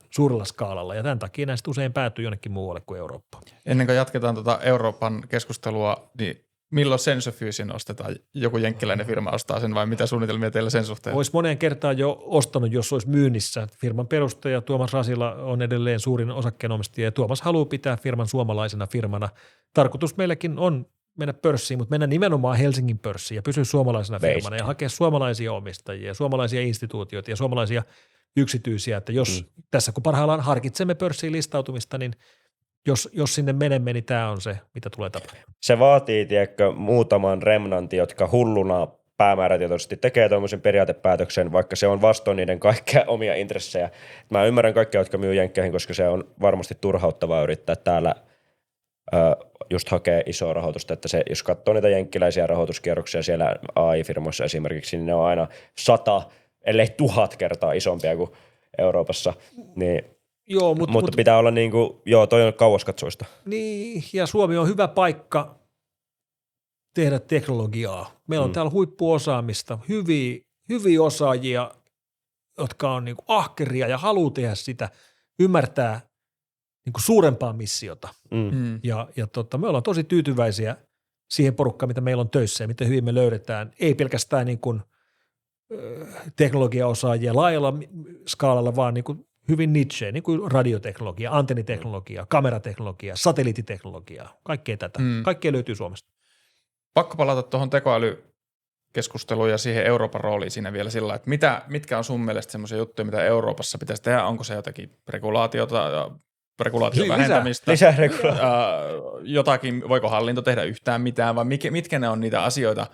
suurella skaalalla, ja tämän takia näistä usein päätyy jonnekin muualle kuin Eurooppaan. Ennen kuin jatketaan Euroopan keskustelua, niin milloin Sense of Fusion ostetaan? Joku jenkkiläinen firma ostaa sen vai mitä suunnitelmia teillä sen suhteen? Olisi moneen kertaan jo ostanut, jos olisi myynnissä. Firman perustaja Tuomas Rasila on edelleen suurin osakkeenomistaja ja Tuomas haluaa pitää firman suomalaisena firmana. Tarkoitus meilläkin on mennä pörssiin, mutta mennä nimenomaan Helsingin pörssiin ja pysyä suomalaisena firmana ja hakea suomalaisia omistajia, suomalaisia instituutioita ja suomalaisia yksityisiä, että jos tässä kun parhaillaan harkitsemme pörssiin listautumista, niin jos sinne menemme, niin tämä on se, mitä tulee tapahtumaan. Se vaatii, tiedätkö, muutaman remnantin, jotka hulluna päämäärätietoisesti tekee tuommoisen periaatepäätöksen, vaikka se on vastoin niiden kaikkia omia intressejä. Mä ymmärrän kaikkia, jotka myy jenkkeihin, koska se on varmasti turhauttavaa yrittää täällä just hakee isoa rahoitusta, että se, jos katsoo niitä jenkkiläisiä rahoituskierroksia siellä AI-firmoissa esimerkiksi, niin ne on aina 100, ellei 1000 kertaa isompia kuin Euroopassa, niin Joo, mutta pitää olla niin kuin, toi on kauaskatsoista. Niin, ja Suomi on hyvä paikka tehdä teknologiaa. Meillä on täällä huippuosaamista, hyviä osaajia, jotka on niin kuin ahkeria ja haluaa tehdä sitä, ymmärtää niin kuin suurempaa missiota. Ja me ollaan tosi tyytyväisiä siihen porukkaan, mitä meillä on töissä ja miten hyvin me löydetään. Ei pelkästään niin kuin teknologiaosaajia laajalla skaalalla, vaan niin kuin hyvin niche, niin kuin radioteknologia, antenniteknologia, kamerateknologia, satelliittiteknologia, kaikkea tätä. Kaikkea löytyy Suomesta. Pakko palata tuohon tekoälykeskusteluun ja siihen Euroopan rooliin siinä vielä sillä, että mitkä on sun mielestä semmoisia juttuja, mitä Euroopassa pitäisi tehdä? Onko se jotakin regulaation vähentämistä? Lisää regulaatiota. Jotakin, voiko hallinto tehdä yhtään mitään vai mitkä ne on niitä asioita,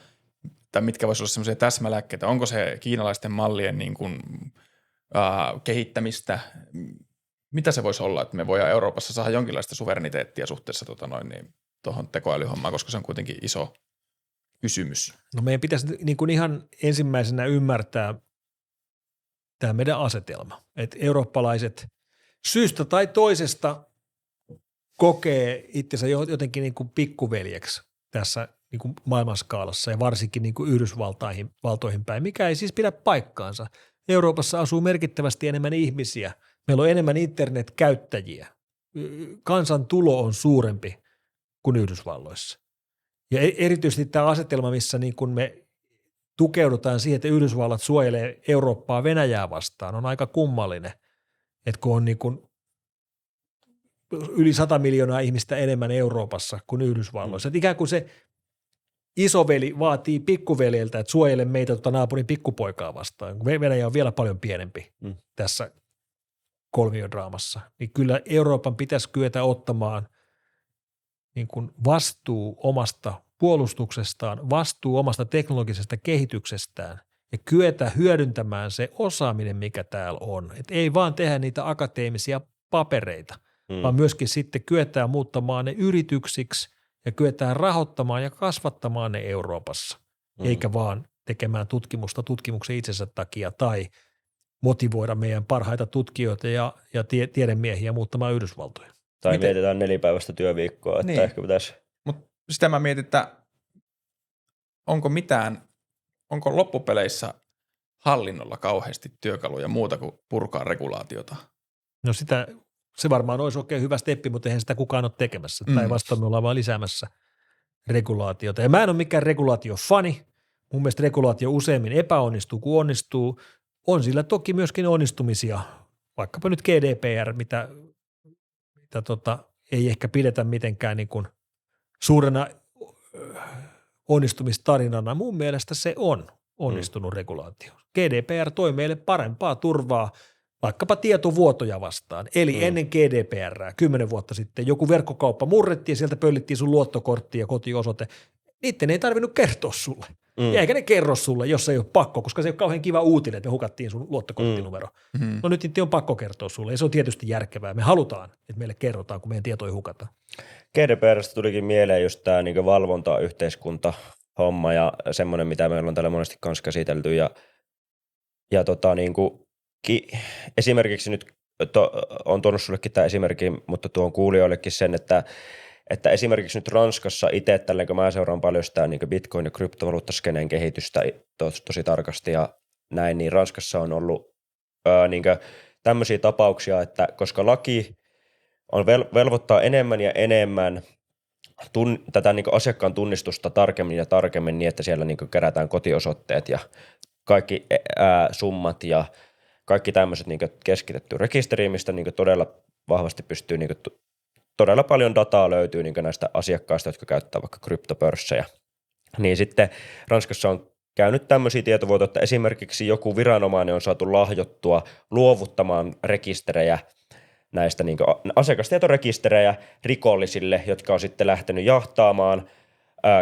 tai mitkä voisi olla semmoisia täsmälääkkeitä? Onko se kiinalaisten mallien niin kuin, kehittämistä? Mitä se voisi olla, että me voidaan Euroopassa saada jonkinlaista suvereniteettia suhteessa tuohon tekoälyhommaan, koska se on kuitenkin iso kysymys. No meidän pitäisi niin kuin ihan ensimmäisenä ymmärtää tämä meidän asetelma, että eurooppalaiset syystä tai toisesta kokee itsensä jotenkin niin kuin pikkuveljeksi tässä niin kuin maailmanskaalassa ja varsinkin niin kuin Yhdysvaltoihin päin, mikä ei siis pidä paikkaansa. Euroopassa asuu merkittävästi enemmän ihmisiä, meillä on enemmän internetkäyttäjiä, kansantulo on suurempi kuin Yhdysvalloissa. Ja erityisesti tämä asetelma, missä niin kun me tukeudutaan siihen, että Yhdysvallat suojelee Eurooppaa Venäjää vastaan, on aika kummallinen, että kun on niin kun yli 100 miljoonaa ihmistä enemmän Euroopassa kuin Yhdysvalloissa. Että ikään kuin se isoveli vaatii pikkuveljeltä, että suojele meitä naapurin pikkupoikaa vastaan, kun Venäjä on vielä paljon pienempi tässä kolmiodraamassa. Niin kyllä Euroopan pitäisi kyetä ottamaan niin kuin vastuu omasta puolustuksestaan, vastuu omasta teknologisesta kehityksestään ja kyetä hyödyntämään se osaaminen, mikä täällä on. Et ei vaan tehdä niitä akateemisia papereita, vaan myöskin sitten kyetään muuttamaan ne yrityksiksi ja kyetään rahoittamaan ja kasvattamaan ne Euroopassa, eikä vaan tekemään tutkimusta tutkimuksen itsensä takia tai motivoida meidän parhaita tutkijoita ja tiedemiehiä muuttamaan Yhdysvaltoja. Tai mietitään 4-päiväistä työviikkoa, että ehkä pitäisi. Mutta sitä mä mietin, että onko loppupeleissä hallinnolla kauheasti työkaluja muuta kuin purkaa regulaatiota? No se varmaan olisi oikein hyvä steppi, mutta eihän sitä kukaan ole tekemässä. Päinvastoin me ollaan vaan lisäämässä regulaatiota. Ja mä en ole mikään regulaatiofani. Mun mielestä regulaatio useimmin epäonnistuu kuin onnistuu. On sillä toki myöskin onnistumisia, vaikkapa nyt GDPR, mitä ei ehkä pidetä mitenkään niin kuin suurena onnistumistarinana. Mun mielestä se on onnistunut regulaatio. GDPR toi meille parempaa turvaa vaikkapa tietovuotoja vastaan. Eli ennen GDPR 10 vuotta sitten joku verkkokauppa murrettiin ja sieltä pöllittiin sun luottokortti ja kotiosoite. Niitten ei tarvinnut kertoa sulle. Ja eikä ne kerro sulle, jos ei ole pakko, koska se ei ole kauhean kiva uutinen, että me hukattiin sun luottokorttinumero. No nyt niitä on pakko kertoa sulle ja se on tietysti järkevää. Me halutaan, että meille kerrotaan, kun meidän tietoja hukataan. GDPRstä tulikin mieleen just tämä niin valvontayhteiskunta homma ja semmoinen, mitä meillä on täällä monesti kanssa käsitelty. Ja niin kuin, esimerkiksi nyt on tuonut sullekin tämä esimerkki, mutta tuon kuulijoillekin sen, että esimerkiksi nyt Ranskassa itse, tällä kun mä seuraan paljon sitä niin bitcoin- ja kryptovaluuttaskeneen kehitystä tosi tarkasti ja näin, niin Ranskassa on ollut niin tämmöisiä tapauksia, että koska laki on velvoittaa enemmän ja enemmän tätä niin asiakkaan tunnistusta tarkemmin ja tarkemmin niin, että siellä niin kerätään kotiosoitteet ja kaikki summat ja kaikki tämmöiset niin keskitetty rekisteriin, mistä niin todella vahvasti pystyy niin todella paljon dataa löytyy niin näistä asiakkaista, jotka käyttää vaikka kryptopörssejä. Niin sitten Ranskassa on käynyt tämmöisiä tietovuotoja, että esimerkiksi joku viranomainen on saatu lahjottua luovuttamaan rekisterejä näistä niin asiakastietorekisterejä rikollisille, jotka on sitten lähtenyt jahtaamaan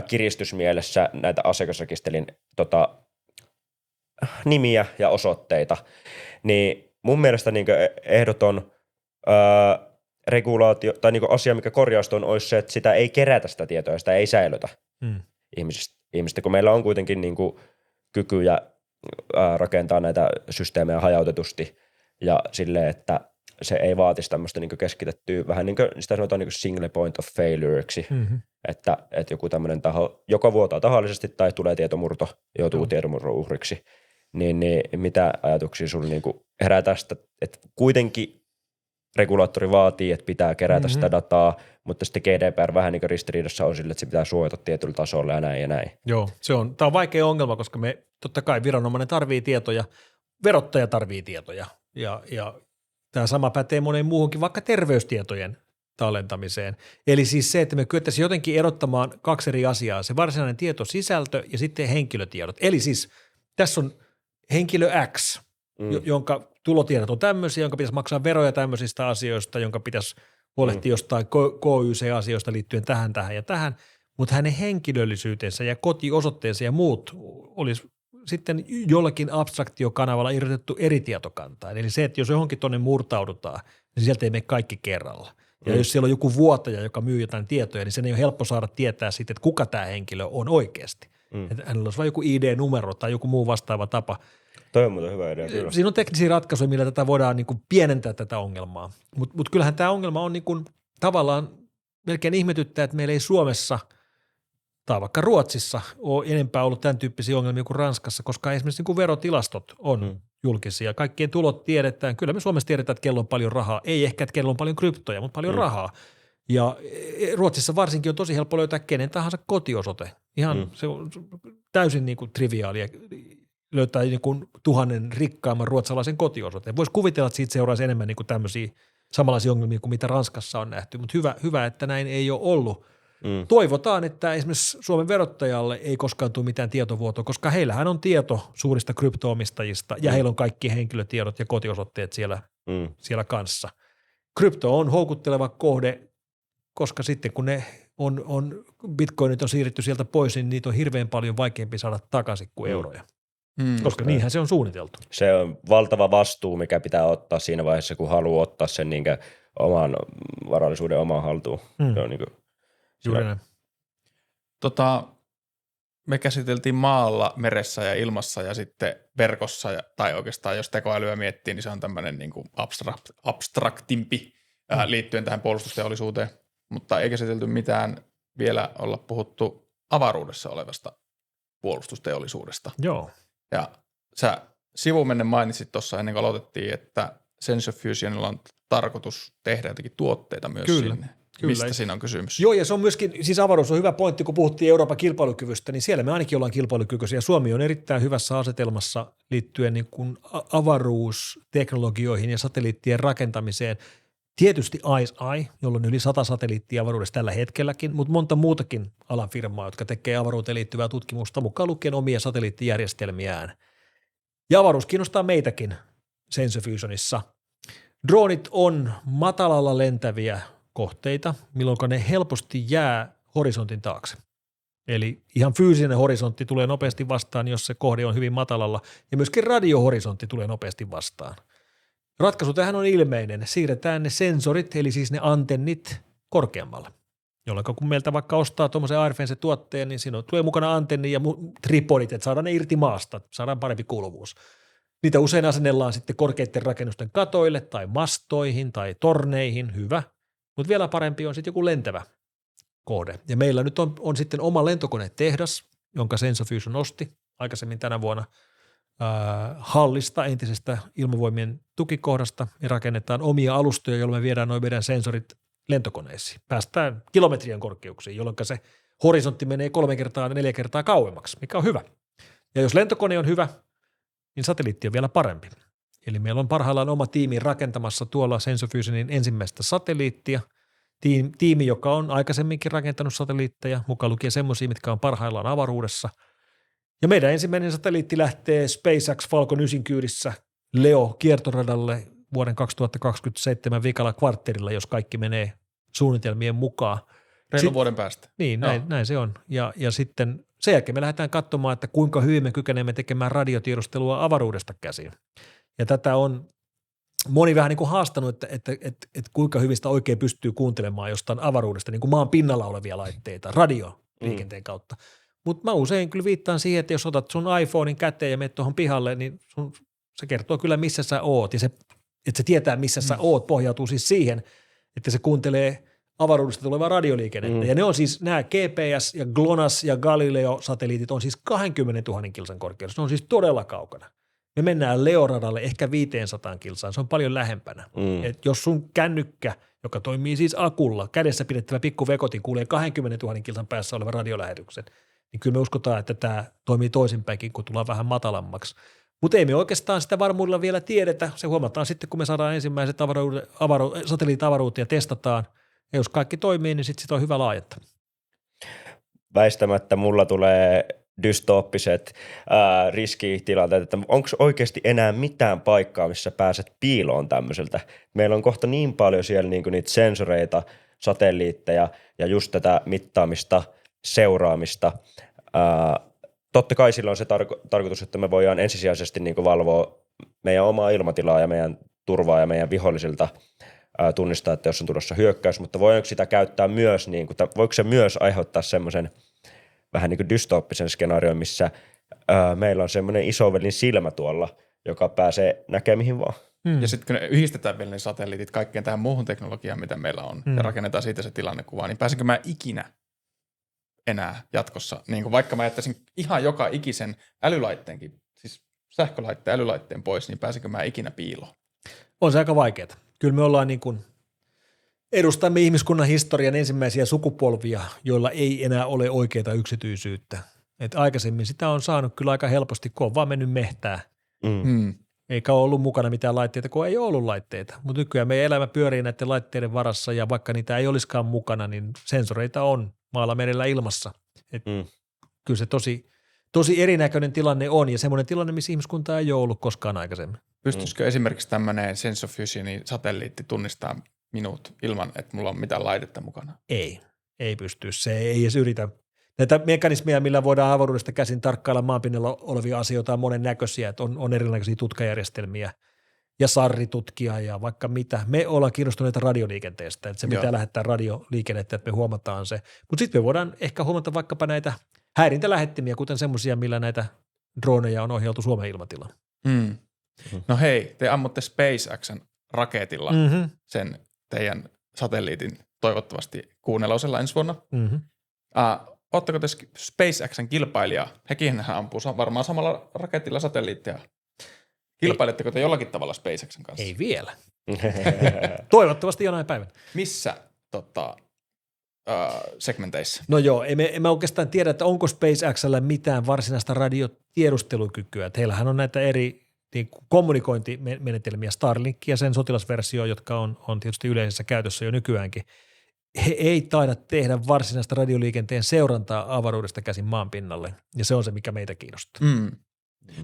kiristysmielessä näitä asiakasrekisterin nimiä ja osoitteita, niin mun mielestä niin ehdoton regulaatio tai niin asia, mikä korjaustoon olisi se, että sitä ei kerätä sitä tietoa ja sitä ei säilytä ihmisistä, kun meillä on kuitenkin niin kykyjä rakentaa näitä systeemejä hajautetusti ja silleen, että se ei vaatisi tämmöistä niin keskitettyä, vähän niin kuin sitä sanotaan niin single point of failureksi, että joku tämmöinen taho joko vuotaa tahallisesti tai tulee tietomurto, joutuu tietomurron uhriksi, niin mitä ajatuksia sinulla niin herää tästä, että kuitenkin regulaattori vaatii, että pitää kerätä sitä dataa, mutta sitten GDPR vähän niin kuin ristiriidassa on sille, että se pitää suojata tietyllä tasolla ja näin ja näin. Joo, tämä on vaikea ongelma, koska me totta kai viranomainen tarvii tietoja, verottaja tarvii tietoja ja tämä sama pätee moneen muuhunkin, vaikka terveystietojen tallentamiseen. Eli siis se, että me kyettäisiin jotenkin erottamaan kaksi eri asiaa, se varsinainen tietosisältö ja sitten henkilötiedot. Eli siis tässä on henkilö X, jonka tulotiedot on tämmöisiä, jonka pitäisi maksaa veroja tämmöisistä asioista, jonka pitäisi huolehtia jostain KYC-asioista liittyen tähän ja tähän, mutta hänen henkilöllisyytensä ja kotiosoitteensa ja muut olisi sitten jollakin abstraktiokanavalla irrotettu eri tietokantaan. Eli se, että jos johonkin tuonne murtaudutaan, niin sieltä ei mene kaikki kerralla. Ja jos siellä on joku vuotaja, joka myy jotain tietoja, niin sen ei ole helppo saada tietää sitten, että kuka tämä henkilö on oikeasti. Että hänellä olisi vain joku ID-numero tai joku muu vastaava tapa. Toi on muuten hyvä idea, kyllä. Siinä on teknisiä ratkaisuja, millä tätä voidaan niin kuin pienentää tätä ongelmaa. Mutta kyllähän tämä ongelma on niin kuin tavallaan melkein ihmetyttää, että meillä ei Suomessa tai vaikka Ruotsissa ole enempää ollut tämän tyyppisiä ongelmia kuin Ranskassa, koska esimerkiksi niin kuin verotilastot on julkisia. Kaikkien tulot tiedetään. Kyllä me Suomessa tiedetään, että kello on paljon rahaa. Ei ehkä, että kello on paljon kryptoja, mutta paljon rahaa. Ja Ruotsissa varsinkin on tosi helppo löytää kenen tahansa kotiosoite. Ihan se on täysin niin kuin triviaalia löytää niin kuin 1000 rikkaamman ruotsalaisen kotiosoitteen. Voisi kuvitella, että siitä seuraisi enemmän niin kuin tämmöisiä samanlaisia ongelmia kuin mitä Ranskassa on nähty, mutta hyvä, että näin ei ole ollut. Toivotaan, että esimerkiksi Suomen verottajalle ei koskaan tule mitään tietovuotoa, koska heillähän on tieto suurista kryptoomistajista ja heillä on kaikki henkilötiedot ja kotiosoitteet siellä kanssa. Krypto on houkutteleva kohde, koska sitten kun ne bitcoinit on siirretty sieltä pois, niin niitä on hirveän paljon vaikeampi saada takaisin kuin euroja. Koska niinhän se on suunniteltu. Se on valtava vastuu, mikä pitää ottaa siinä vaiheessa, kun haluaa ottaa sen niin oman varallisuuden omaan haltuun. Se on niin juuri näin. Me käsiteltiin maalla, meressä ja ilmassa ja sitten verkossa, tai oikeastaan jos tekoälyä miettii, niin se on tämmöinen niin kuin abstraktimpi liittyen tähän puolustusteollisuuteen, mutta ei käsitelty mitään vielä olla puhuttu avaruudessa olevasta puolustusteollisuudesta. Joo. Ja sä sivumennen mainitsit tuossa ennen kuin aloitettiin, että Sensor Fusionilla on tarkoitus tehdä jotakin tuotteita myös sinne. Mistä siinä on kysymys? Joo, ja se on myöskin, siis avaruus on hyvä pointti, kun puhuttiin Euroopan kilpailukyvystä, niin siellä me ainakin ollaan kilpailukykyisiä. Suomi on erittäin hyvässä asetelmassa liittyen niin kuin avaruusteknologioihin ja satelliittien rakentamiseen. Tietysti ICEYE, jolla on yli 100 satelliittia avaruudessa tällä hetkelläkin, mutta monta muutakin alan firmaa, jotka tekee avaruuteen liittyvää tutkimusta, mukaan lukien omia satelliittijärjestelmiään. Ja avaruus kiinnostaa meitäkin Sensor Fusionissa. Droonit on matalalla lentäviä kohteita, milloin ne helposti jää horisontin taakse. Eli ihan fyysinen horisontti tulee nopeasti vastaan, jos se kohde on hyvin matalalla, ja myöskin radiohorisontti tulee nopeasti vastaan. Ratkaisu tähän on ilmeinen. Siirretään ne sensorit, eli siis ne antennit, korkeammalle, jolloin kun meiltä vaikka ostaa tuommoisen AirFence-tuotteen, niin siinä tulee mukana antenni ja tripodit, että saadaan ne irti maasta, saadaan parempi kuuluvuus. Niitä usein asennellaan sitten korkeiden rakennusten katoille tai mastoihin tai torneihin, hyvä, mutta vielä parempi on sitten joku lentävä kohde. Ja meillä nyt on sitten oma lentokonetehdas, jonka Sensor Fusion osti aikaisemmin tänä vuonna Hallista, entisestä ilmavoimien tukikohdasta, ja rakennetaan omia alustoja, jolloin me viedään noin meidän sensorit lentokoneisiin. Päästään kilometrien korkeuksiin, jolloin se horisontti menee 3-4 kertaa kauemmaksi, mikä on hyvä. Ja jos lentokone on hyvä, niin satelliitti on vielä parempi. Eli meillä on parhaillaan oma tiimi rakentamassa tuolla Sensor Fusionin ensimmäistä satelliittia. Tiimi, joka on aikaisemminkin rakentanut satelliitteja, mukaan lukien semmoisia, mitkä on parhaillaan avaruudessa. Ja meidän ensimmäinen satelliitti lähtee SpaceX Falcon 9 kyydissä Leo-kiertoradalle vuoden 2027 vikalla kvartterilla, jos kaikki menee suunnitelmien mukaan. Reilun vuoden päästä. Niin, näin se on. Ja sitten sen jälkeen me lähdetään katsomaan, että kuinka hyvin me kykenemme tekemään radiotiedustelua avaruudesta käsin. Ja tätä on moni vähän niin kuin haastanut, että kuinka hyvin sitä oikein pystyy kuuntelemaan jostain avaruudesta, niin kuin maan pinnalla olevia laitteita, radioliikenteen kautta. Mutta mä usein kyllä viittaan siihen, että jos otat sun iPhonein käteen ja menet tuohon pihalle, niin se kertoo kyllä, missä sä oot. Ja se, että se tietää, missä sä oot, pohjautuu siis siihen, että se kuuntelee avaruudesta tulevaa radioliikennettä. Ja ne on siis, nämä GPS ja GLONASS ja Galileo-satelliitit on siis 20 000 kilsan korkeudessa. Ne on siis todella kaukana. Me mennään Leo-radalle ehkä 500 kilsaan, se on paljon lähempänä. Et jos sun kännykkä, joka toimii siis akulla, kädessä pidettävä pikku vekotin, kuulee 20 000 kilsan päässä olevan radiolähetyksen, niin kyllä me uskotaan, että tämä toimii toisinpäinkin, kun tullaan vähän matalammaksi. Mutta ei me oikeastaan sitä varmuudella vielä tiedetä. Se huomataan sitten, kun me saadaan ensimmäiset satelliitit avaruuteen ja testataan. Ja jos kaikki toimii, niin sitten sitä on hyvä laajentaa. Väistämättä mulla tulee dystooppiset riskitilanteet, että onko oikeasti enää mitään paikkaa, missä pääset piiloon tämmöiseltä. Meillä on kohta niin paljon siellä niin kuin niitä sensoreita, satelliitteja ja just tätä mittaamista, seuraamista. Totta kai sillä on se tarkoitus, että me voidaan ensisijaisesti niin kuin valvoa meidän omaa ilmatilaa ja meidän turvaa ja meidän vihollisilta tunnistaa, että jos on tulossa hyökkäys, mutta voiko sitä käyttää myös, niin kuin, voiko se myös aiheuttaa semmoisen vähän niin kuin dystooppisen skenaarion, missä meillä on semmoinen isovelin silmä tuolla, joka pääsee näkemään mihin vaan. Ja sitten kun ne yhdistetään vielä ne satelliitit kaikkeen tähän muuhun teknologiaan, mitä meillä on, ja rakennetaan siitä se tilannekuva, niin pääsenkö mä ikinä enää jatkossa, niin kuin vaikka mä jättäisin ihan joka ikisen älylaitteenkin, siis sähkölaitteen, älylaitteen pois, niin pääsenkö mä ikinä piiloon? On se aika vaikeaa. Kyllä me ollaan niin kuin, edustamme ihmiskunnan historian ensimmäisiä sukupolvia, joilla ei enää ole oikeaa yksityisyyttä. Et aikaisemmin sitä on saanut kyllä aika helposti, kun on vaan mennyt mehtää. Eikä ole ollut mukana mitään laitteita, kun ei ole ollut laitteita. Mutta nykyään meidän elämä pyörii näiden laitteiden varassa, ja vaikka niitä ei olisikaan mukana, niin sensoreita on maalla, merellä, ilmassa. Kyllä se tosi erinäköinen tilanne on, ja semmoinen tilanne, missä ihmiskunta ei ole ollut koskaan aikaisemmin. Pystyisikö esimerkiksi tämmöinen Sense of Fusionin satelliitti tunnistaa minut ilman, että mulla on mitään laitetta mukana? Ei pysty. Se ei edes yritä. Näitä mekanismeja, millä voidaan avaruudesta käsin tarkkailla maanpinnalla olevia asioita, on monennäköisiä, että on erinäköisiä tutkajärjestelmiä ja SAR-tutkia ja vaikka mitä. Me ollaan kiinnostuneita radioliikenteestä, että se pitää lähettää radioliikennettä, että me huomataan se. Mutta sitten me voidaan ehkä huomata vaikkapa näitä häirintälähettimiä, kuten semmoisia, millä näitä droneja on ohjeltu Suomen ilmatilaan. No hei, te ammutte SpaceXn raketilla sen teidän satelliitin toivottavasti kuunnelosella ensi vuonna. Ootteko te SpaceXn kilpailija? Hekin ampuu varmaan samalla raketilla satelliittia. Kilpailetteko te jollakin tavalla SpaceXn kanssa? Ei vielä. Toivottavasti jonain päivänä. Missä segmenteissä? No joo, en mä oikeastaan tiedä, että onko SpaceXllä mitään varsinaista radiotiedustelukykyä. Että heillähän on näitä eri niin kommunikointimenetelmiä, Starlink ja sen sotilasversio, jotka on tietysti yleisessä käytössä jo nykyäänkin. He ei taida tehdä varsinaista radioliikenteen seurantaa avaruudesta käsin maan pinnalle, ja se on se, mikä meitä kiinnostaa.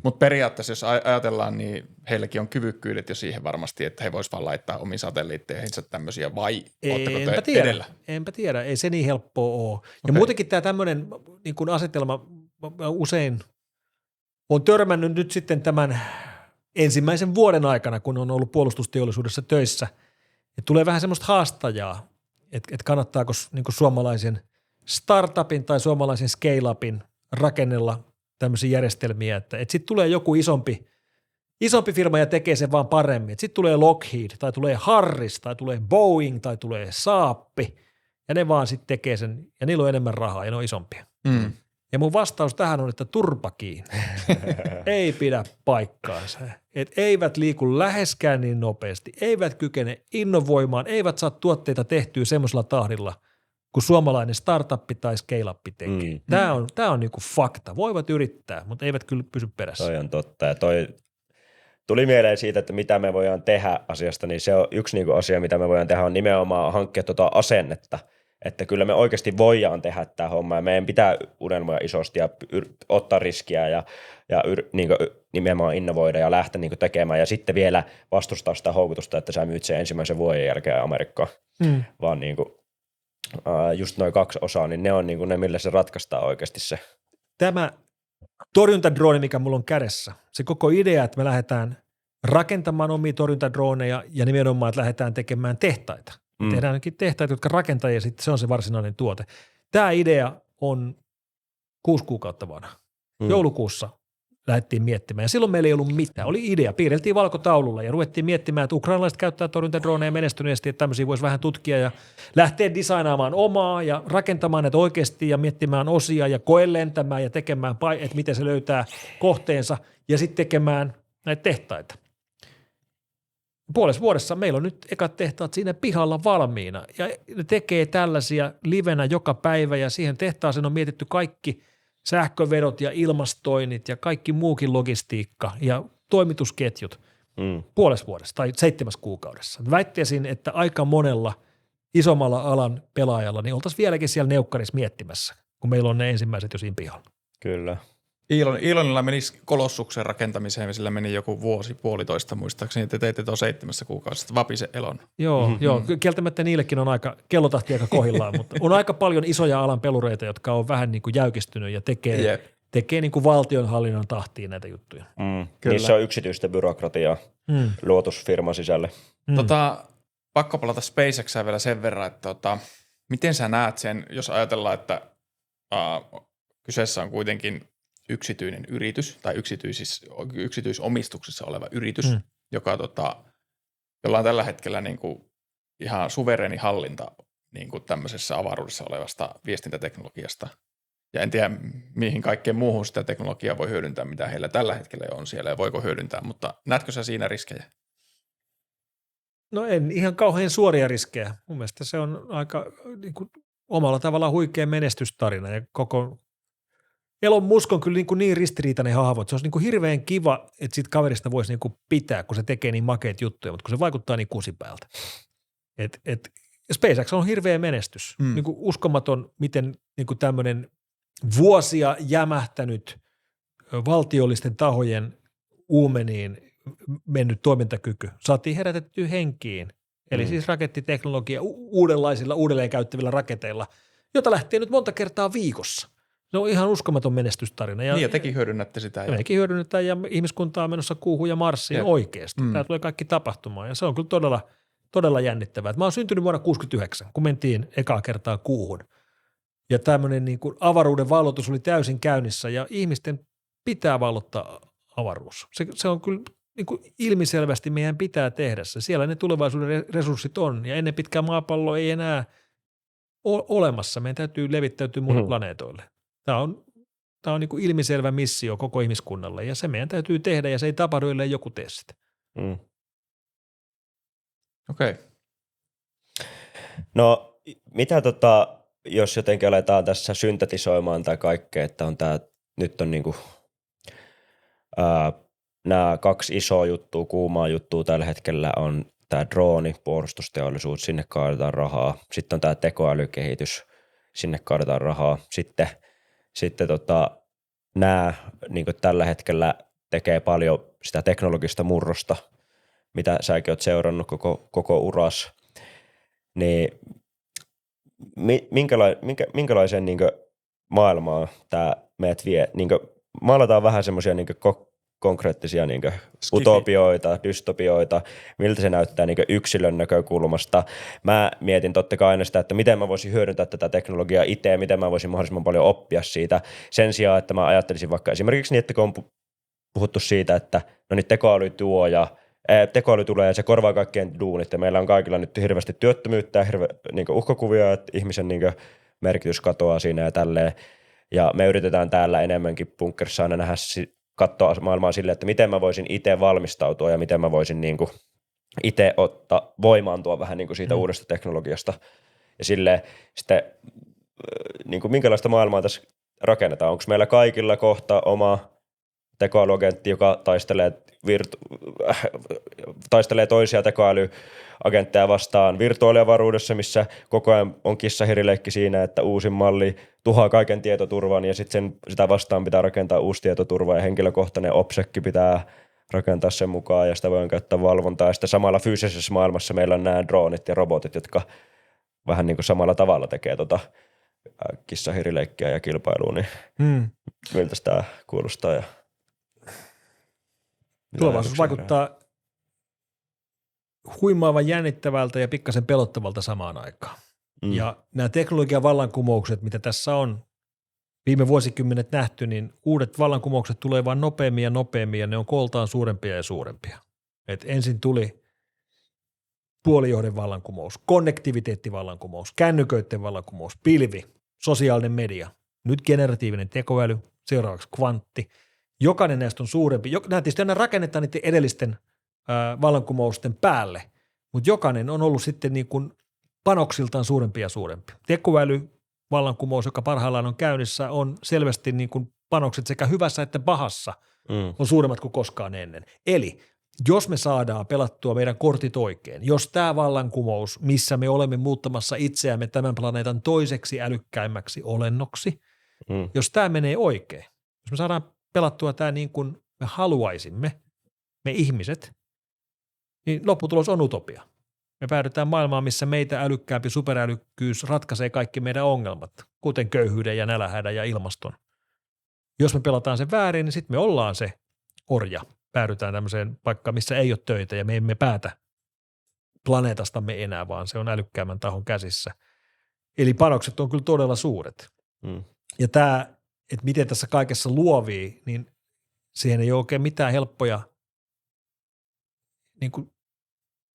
Mutta periaatteessa, jos ajatellaan, niin heilläkin on kyvykkyydet jo siihen varmasti, että he voisivat vaan laittaa omiin satelliitteihinsa tämmöisiä, vai ootteko te edellä? Enpä tiedä, ei se niin helppoa ole. Ja muutenkin tämä tämmöinen niin kuin asetelma usein on törmännyt nyt sitten tämän ensimmäisen vuoden aikana, kun on ollut puolustusteollisuudessa töissä, että tulee vähän semmoista haastajaa, että kannattaako niin kuin suomalaisen startupin tai suomalaisen scale-upin rakennella tämmöisiä järjestelmiä, että sitten tulee joku isompi firma ja tekee sen vaan paremmin. Sitten tulee Lockheed tai tulee Harris tai tulee Boeing tai tulee Saappi ja ne vaan sitten tekee sen ja niillä on enemmän rahaa ja ne on isompia. Ja mun vastaus tähän on, että turpa kiinni. Ei pidä paikkaansa. Et eivät liiku läheskään niin nopeasti, eivät kykene innovoimaan, eivät saa tuotteita tehtyä semmoisella tahdilla, kun suomalainen startuppi tai scale-up tekee. Tämä on niinku fakta. Voivat yrittää, mutta eivät kyllä pysy perässä. Toi on totta. Ja toi tuli mieleen siitä, että mitä me voidaan tehdä asiasta, niin se on yksi niinku asia, mitä me voidaan tehdä, on nimenomaan hankkia asennetta. Että kyllä me oikeasti voidaan tehdä tämä homma ja meidän pitää unelmoja isosti ja ottaa riskiä ja niin nimenomaan innovoida ja lähteä niin tekemään ja sitten vielä vastustaa sitä houkutusta, että sä myyt sen ensimmäisen vuoden jälkeen Amerikkaan, vaan niin kuin just noin 2 osaa, niin ne on niin kuin ne, millä se ratkaistaan oikeasti se. Tämä torjuntadrooni, mikä mulla on kädessä, se koko idea, että me lähdetään rakentamaan omia torjuntadroneja ja nimenomaan, että lähdetään tekemään tehtaita. Tehdään ainakin tehtaita, jotka rakentaa ja sitten se on se varsinainen tuote. Tämä idea on 6 kuukautta vanha. Joulukuussa lähdettiin miettimään ja silloin meillä ei ollut mitään. Oli idea, piirreltiin valkotaululla ja ruvettiin miettimään, että ukrainalaiset käyttää torjuntadroneja menestyneesti, että tämmöisiä voisi vähän tutkia ja lähteä designaamaan omaa ja rakentamaan näitä oikeasti ja miettimään osia ja koelentämään ja tekemään, että miten se löytää kohteensa ja sitten tekemään näitä tehtaita. Puolessa vuodessa meillä on nyt ekat tehtaat siinä pihalla valmiina ja ne tekee tällaisia livenä joka päivä ja siihen tehtaaseen on mietitty kaikki sähkövedot ja ilmastoinnit ja kaikki muukin logistiikka ja toimitusketjut puolessa vuodessa tai 7 kuukaudessa. Väittäisin, että aika monella isommalla alan pelaajalla niin oltaisiin vieläkin siellä neukkarissa miettimässä, kun meillä on ne ensimmäiset jo siinä pihalla. Kyllä. Ilonilla menisi Kolossuksen rakentamiseen ja sillä meni joku vuosi, puolitoista muistaakseni, että teitte tuon 7 kuukaudesta Vapisen Elon. Joo, kieltämättä niillekin on kellotahti aika kohillaan, mutta on aika paljon isoja alan pelureita, jotka on vähän niin kuin jäykistynyt ja tekee niin kuin valtionhallinnon tahtiin näitä juttuja. Niissä on yksityistä byrokratiaa luotusfirman sisälle. Pakko palata SpaceXään vielä sen verran, että miten sä näet sen, jos ajatellaan, että kyseessä on kuitenkin yksityinen yritys tai yksityisomistuksessa oleva yritys, joka jolla on tällä hetkellä niin kuin ihan suvereeni hallinta niin kuin tämmöisessä avaruudessa olevasta viestintäteknologiasta. Ja en tiedä, mihin kaikkeen muuhun sitä teknologiaa voi hyödyntää, mitä heillä tällä hetkellä on siellä ja voiko hyödyntää, mutta näetkö sä siinä riskejä? No en ihan kauhean suoria riskejä. Mun mielestä se on aika niin kuin, omalla tavallaan huikea menestystarina ja koko Elon Musk on kyllä niin ristiriitainen hahmo, että se olisi niin kuin hirveän kiva, että siitä kaverista voisi niin kuin pitää, kun se tekee niin makeita juttuja, mutta kun se vaikuttaa niin kusipäältä. SpaceX on hirveä menestys. Niin kuin uskomaton, miten niin kuin tämmöinen vuosia jämähtänyt valtiollisten tahojen uumeniin mennyt toimintakyky saatiin herätettyä henkiin. Eli siis rakettiteknologia uudenlaisilla uudelleen käyttävillä raketeilla, jota lähtee nyt monta kertaa viikossa. Se on ihan uskomaton menestystarina. Niin ja tekin hyödynnätte sitä. Ja mekin hyödynnetään ja ihmiskuntaa on menossa kuuhun ja Marsiin oikeasti. Tämä tulee kaikki tapahtumaan ja se on kyllä todella jännittävää. Mä oon syntynyt vuonna 1969, kun mentiin ekaa kertaa kuuhun. Ja tämmöinen niin kuin avaruuden valloitus oli täysin käynnissä ja ihmisten pitää vallottaa avaruus. Se on kyllä niin kuin ilmiselvästi meidän pitää tehdä se. Siellä ne tulevaisuuden resurssit on ja ennen pitkää maapallo ei enää ole olemassa. Meidän täytyy levittäytyä muille planeetoille. Tämä on niin kuin ilmiselvä missio koko ihmiskunnalle ja se meidän täytyy tehdä ja se ei tapahdu, ellei joku tee sitä. Okei. No mitä jos jotenkin aletaan tässä syntetisoimaan tai kaikkea, että on tämä, nyt on niinku nämä 2 isoa juttua, kuumaa juttua tällä hetkellä on tämä drooni, puolustusteollisuus, sinne kaadetaan rahaa. Sitten on tämä tekoälykehitys, sinne kaadetaan rahaa. Sitten nämä niin tällä hetkellä tekee paljon sitä teknologista murrosta, mitä säkin oot seurannut koko uras. Niin minkälaiseen niin maailmaan tämä meidät vie? Niin maalataan vähän semmoisia niin konkreettisia niin utopioita, dystopioita, miltä se näyttää niin yksilön näkökulmasta. Mä mietin totta kai aina sitä, että miten mä voisin hyödyntää tätä teknologiaa itse, miten mä voisin mahdollisimman paljon oppia siitä. Sen sijaan, että mä ajattelisin vaikka esimerkiksi niin, että kun on puhuttu siitä, että no niin tekoäly tulee ja se korvaa kaikkien duunit ja meillä on kaikilla nyt hirveästi työttömyyttä ja niin uhkakuvia, että ihmisen niin merkitys katoaa siinä ja tälleen. Ja me yritetään täällä enemmänkin bunkkerissa aina katsoa maailmaa silleen, että miten mä voisin itse valmistautua ja miten mä voisin niin kuin itse voimaantua vähän niin kuin siitä uudesta teknologiasta. Ja silleen sitten niin kuin minkälaista maailmaa tässä rakennetaan. Onko meillä kaikilla kohta oma tekoälyagentti, joka taistelee toisia tekoälyagentteja vastaan virtuaaliavaruudessa, missä koko ajan on kissahirileikki siinä, että uusin malli tuhoaa kaiken tietoturvan ja sitten sitä vastaan pitää rakentaa uusi tietoturva ja henkilökohtainen obsekki pitää rakentaa sen mukaan ja sitä voidaan käyttää valvontaa. Ja sitten samalla fyysisessä maailmassa meillä on nämä droonit ja robotit, jotka vähän niin kuin samalla tavalla tekee kissa-hirileikkiä ja kilpailua, niin miltä tämä kuulostaa? Ja tulevaisuus vaikuttaa huimaavan jännittävältä ja pikkasen pelottavalta samaan aikaan. Ja nämä teknologian vallankumoukset, mitä tässä on viime vuosikymmenet nähty, niin uudet vallankumoukset tulee vaan nopeammin ja ne on kooltaan suurempia ja suurempia. Et ensin tuli puolijohden vallankumous, konnektiviteettivallankumous, kännyköiden vallankumous, pilvi, sosiaalinen media, nyt generatiivinen tekoäly, seuraavaksi kvantti. Jokainen näistä on suurempi. Nämä tietysti aina rakennetaan niiden edellisten vallankumousten päälle, mutta jokainen on ollut sitten niin kuin panoksiltaan suurempi ja suurempi. Tekoäly, vallankumous, joka parhaillaan on käynnissä, on selvästi niin kuin panokset sekä hyvässä että pahassa on suuremmat kuin koskaan ennen. Eli jos me saadaan pelattua meidän kortit oikein, jos tämä vallankumous, missä me olemme muuttamassa itseämme tämän planeetan toiseksi älykkäimmäksi olennoksi, jos tämä menee oikein, jos me saadaan pelattua tämä niin kuin me haluaisimme, me ihmiset, niin lopputulos on utopia. Me päädytään maailmaan, missä meitä älykkäämpi superälykkyys ratkaisee kaikki meidän ongelmat, kuten köyhyyden ja nälänhädän ja ilmaston. Jos me pelataan sen väärin, niin sitten me ollaan se orja. Päädytään tämmöiseen paikkaan, missä ei ole töitä ja me emme päätä planeetastamme enää, vaan se on älykkäämmän tahon käsissä. Eli panokset on kyllä todella suuret. Ja tämä, että miten tässä kaikessa luovii, niin siihen ei ole oikein mitään helppoja niin kuin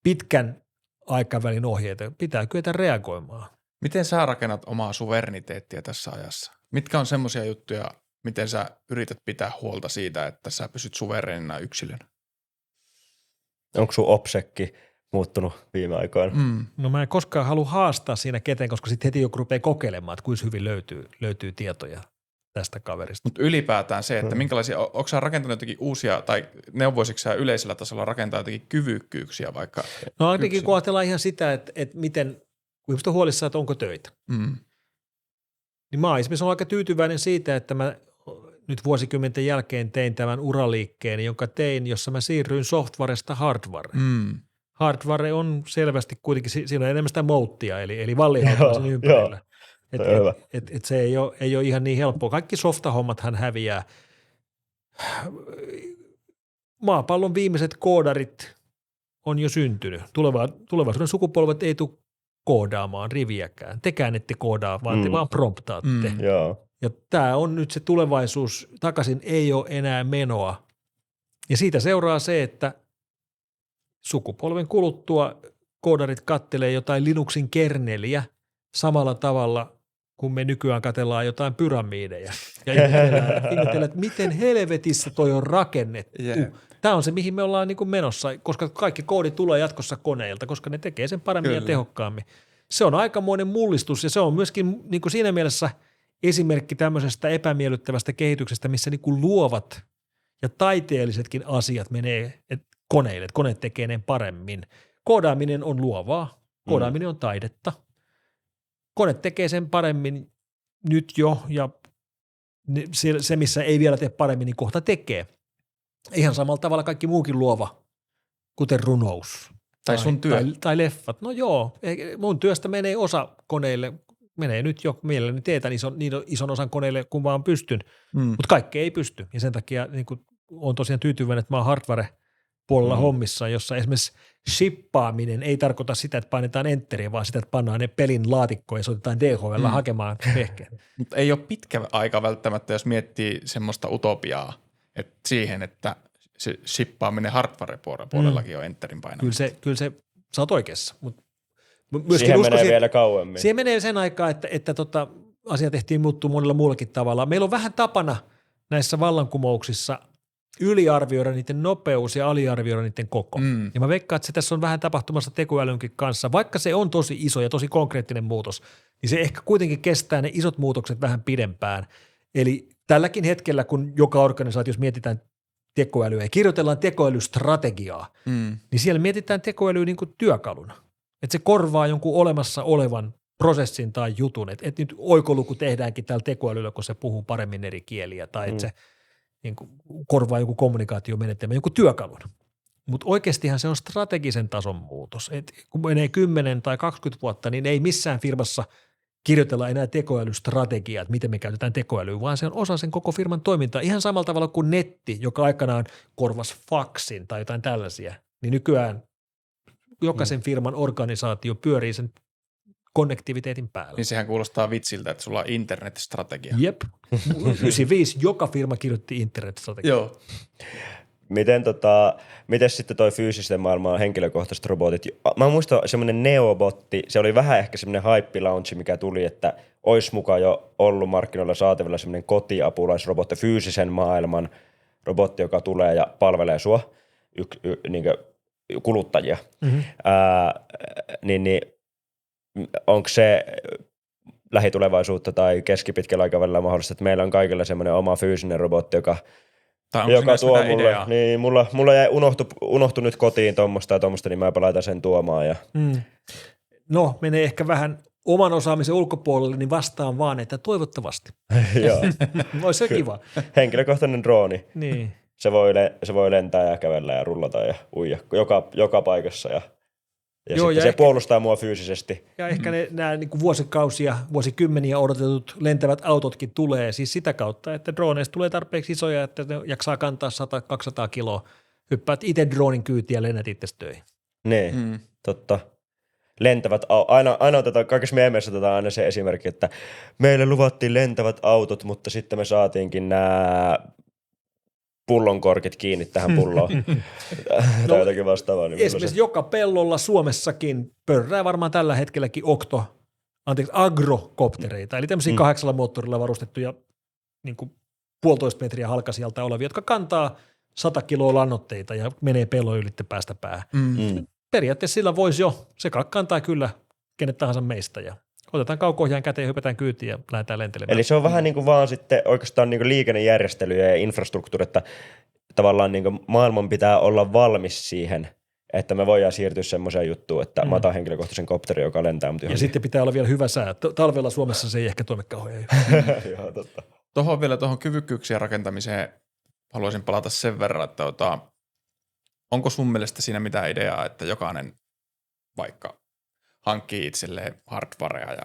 pitkän aikavälin ohjeita. Pitää kyetä reagoimaan. Miten sä rakennat omaa suvereniteettia tässä ajassa? Mitkä on semmoisia juttuja, miten sä yrität pitää huolta siitä, että sä pysyt suvereenina yksilönä? Onko sun obsekki muuttunut viime aikoina? No mä en koskaan halua haastaa siinä ketään, koska sitten heti joku rupeaa kokeilemaan, että kuinka hyvin löytyy tietoja tästä kaverista. Mutta ylipäätään se, että minkälaisia, onko sä rakentanut jotakin uusia, tai neuvoisitko sä yleisellä tasolla rakentaa jotakin kyvykkyyksiä vaikka? No ainakin kun ajatellaan ihan sitä, että miten, kun ihmiset on huolissaan, että onko töitä. Niin mä esimerkiksi olen aika tyytyväinen siitä, että mä nyt vuosikymmenten jälkeen tein tämän uraliikkeen, jonka tein, jossa mä siirryin softwaresta hardwareen. Hardware on selvästi kuitenkin, siinä on enemmän sitä mouttia, eli vallihautaa sen ympärillä. Et se ei ole ihan niin helppoa. Kaikki softahommathan häviää. Maapallon viimeiset koodarit on jo syntynyt. Tulevaisuuden sukupolvet ei tule koodaamaan riviäkään. Tekään ette koodaa, vaan te vaan promptaatte. Ja tämä on nyt se tulevaisuus. Takaisin ei ole enää menoa. Ja siitä seuraa se, että sukupolven kuluttua koodarit kattelee jotain Linuxin kerneliä samalla tavalla, kun me nykyään katsellaan jotain pyramideja. Ja ihmetellään, että miten helvetissä toi on rakennettu. Tämä on se, mihin me ollaan niin kuin menossa, koska kaikki koodi tulee jatkossa koneilta, koska ne tekee sen paremmin ja tehokkaammin. Se on aikamoinen mullistus ja se on myöskin niin kuin siinä mielessä esimerkki tämmöisestä epämiellyttävästä kehityksestä, missä niin kuin luovat ja taiteellisetkin asiat menee koneille, että koneet tekee ne paremmin. Koodaaminen on luovaa, koodaaminen on taidetta. Kone tekee sen paremmin nyt jo ja se, missä ei vielä tee paremmin, niin kohta tekee. Ihan samalla tavalla kaikki muukin luova, kuten runous. Tai sun työ. Tai leffat. No joo, mun työstä menee osa koneille, menee nyt jo mielelläni teetän niin ison osan koneille, kun vaan pystyn, mutta kaikki ei pysty. Ja sen takia niin olen tosiaan tyytyväinen, että mä oon hardware-puolella hommissa, jossa esimerkiksi shippaaminen ei tarkoita sitä, että painetaan enteriä, vaan sitä, että pannaan ne pelin laatikkoon ja soitetaan DHL hakemaan vehkeen. Mutta ei ole pitkä aika välttämättä, jos miettii semmoista utopiaa, että siihen, että se shippaaminen hardware-puolellakin on enterin painamista. Kyllä se sä oot oikeassa, mutta siihen menee vielä kauemmin. Siihen menee sen aikaa, että asia tehtiin muuttua monella muullakin tavalla. Meillä on vähän tapana näissä vallankumouksissa yliarvioida niiden nopeus ja aliarvioida niiden koko. Ja mä veikkaan, että se tässä on vähän tapahtumassa tekoälynkin kanssa. Vaikka se on tosi iso ja tosi konkreettinen muutos, niin se ehkä kuitenkin kestää ne isot muutokset vähän pidempään. Eli tälläkin hetkellä, kun joka organisaatiossa mietitään tekoälyä ja kirjoitellaan tekoälystrategiaa, niin siellä mietitään tekoälyä niin kuin työkaluna. Että se korvaa jonkun olemassa olevan prosessin tai jutun, että nyt oikoluku tehdäänkin tällä tekoälyllä, kun se puhuu paremmin eri kieliä, tai että se niin kuin korvaa jonkun kommunikaatiomenetelmän, jonkun työkalun. Mutta oikeastihan se on strategisen tason muutos. Et kun menee 10 tai 20 vuotta, niin ei missään firmassa kirjoitella enää tekoälystrategiaa, että miten me käytetään tekoälyä, vaan se on osa sen koko firman toimintaa. Ihan samalla tavalla kuin netti, joka aikanaan korvasi faksin tai jotain tällaisia, niin nykyään jokaisen firman organisaatio pyörii sen konnektiviteetin päällä. Niin sehän kuulostaa vitsiltä, että sulla on internetstrategia. Jep. 95 joka firma kirjoitti internetstrategiaa. Joo. Miten sitten toi fyysisten maailman henkilökohtaiset robotit? Mä muistan semmoinen Neobotti, se oli vähän ehkä semmoinen hype-launchi, mikä tuli, että olisi mukaan jo ollut markkinoilla saatavilla semmoinen kotiapulaisrobotti, fyysisen maailman robotti, joka tulee ja palvelee sua, kuluttajia. Mm-hmm. Onko se lähitulevaisuutta tai keskipitkällä aikavälillä mahdollista, että meillä on kaikilla semmoinen oma fyysinen robotti, joka tuo mulle, niin mulla jäi unohtu nyt kotiin tuommoista ja tuommoista, niin mä laitan sen tuomaan. Ja. No, menee ehkä vähän oman osaamisen ulkopuolelle, niin vastaan vaan, että toivottavasti. Joo. Olisi se kiva. Henkilökohtainen drooni. Niin. Se voi lentää ja kävellä ja rullata ja uija joka paikassa ja Joo, sitten se puolustaa mua fyysisesti. Ja ehkä nämä niin kuin vuosikausia, vuosikymmeniä odotetut lentävät autotkin tulee siis sitä kautta, että droneista tulee tarpeeksi isoja, että ne jaksaa kantaa 100-200 kiloa. Hyppäät itse dronin kyytiä ja lennät itse töihin. Niin, totta. Lentävät aina otetaan, kaikissa meemeissä otetaan aina se esimerkki, että meille luvattiin lentävät autot, mutta sitten me saatiinkin nämä pullonkorkit kiinni tähän pulloon tai jotakin vastaavaa. Niin esimerkiksi joka pellolla Suomessakin pörrää varmaan tällä hetkelläkin agrokoptereita, eli tämmöisiä 8 moottorilla varustettuja niin kuin 1,5 metriä halkasijalta olevia, jotka kantaa 100 kiloa lannoitteita ja menee pellon ylitte päästä päähän. Periaatteessa sillä voisi jo, se kantaa kyllä kenet tahansa meistä ja otetaan kauko-ohjaan käteen, hypätään kyytiin ja lähdetään lentelemään. Eli se on vähän niin kuin vaan sitten oikeastaan niin kuin liikennejärjestelyjä ja infrastruktuuri, että tavallaan niin kuin maailman pitää olla valmis siihen, että me voidaan siirtyä semmoiseen juttuun, että mä otan henkilökohtaisen kopterin, joka lentää. Ja sitten pitää olla vielä hyvä sää. Talvella Suomessa se ei ehkä toimi kauhean Joo, totta. Tuohon kyvykkyyksien rakentamiseen haluaisin palata sen verran, että onko sun mielestä siinä mitään ideaa, että jokainen vaikka hankkii itselleen hardwarea ja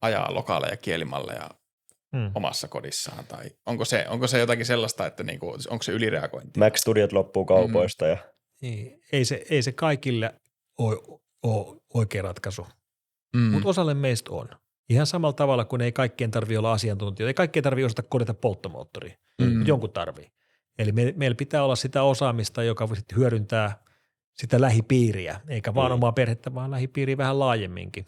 ajaa lokaaleja kielimalleja omassa kodissaan, tai onko se jotakin sellaista, että niinku, onko se ylireagointi? Mac Studiot loppuu kaupoista. Ja. Niin, ei se kaikille ole oikea ratkaisu, mutta osalle meistä on. Ihan samalla tavalla, kun ei kaikkien tarvitse olla asiantuntijoita, ei kaikkien tarvitse osata kodata polttomoottoria, mutta jonkun tarvii. Eli meillä pitää olla sitä osaamista, joka hyödyntää sitä lähipiiriä, eikä vaan omaa perhettä, vaan lähipiiriä vähän laajemminkin.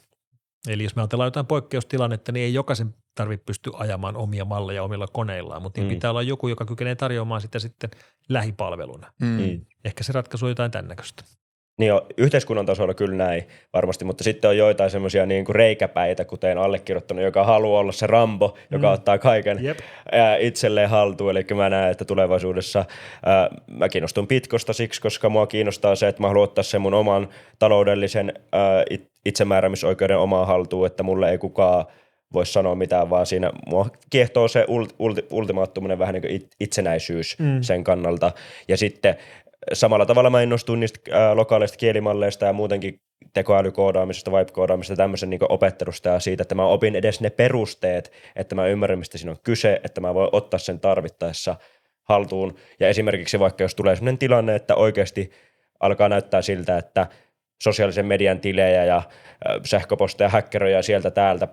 Eli jos me ajatellaan jotain poikkeustilannetta, niin ei jokaisen tarvitse pystyä ajamaan omia malleja omilla koneillaan, mutta niin pitää olla joku, joka kykenee tarjoamaan sitä sitten lähipalveluna. Ehkä se ratkaisu on jotain tämän näköistä. Niin on, yhteiskunnan tasolla kyllä näin varmasti, mutta sitten on joitain semmoisia niin kuin reikäpäitä, kuten allekirjoittanut, joka haluaa olla se Rambo, joka ottaa kaiken itselleen haltuun. Eli mä näen, että tulevaisuudessa mä kiinnostun Bitcosta siksi, koska mua kiinnostaa se, että mä haluan ottaa sen mun oman taloudellisen itsemääräämisoikeuden omaan haltuun, että mulle ei kukaan voi sanoa mitään, vaan siinä mua kiehtoo se ultimaattuminen vähän niin kuin itsenäisyys sen kannalta. Ja sitten samalla tavalla mä innostuin niistä lokaaleista kielimalleista ja muutenkin tekoälykoodaamisesta, vibe-koodaamisesta, tämmöisen niin opettelusta ja siitä, että mä opin edes ne perusteet, että mä ymmärrän, mistä siinä on kyse, että mä voin ottaa sen tarvittaessa haltuun. Ja esimerkiksi vaikka jos tulee sellainen tilanne, että oikeasti alkaa näyttää siltä, että sosiaalisen median tilejä ja sähköposteja, häkkeröjä sieltä täältä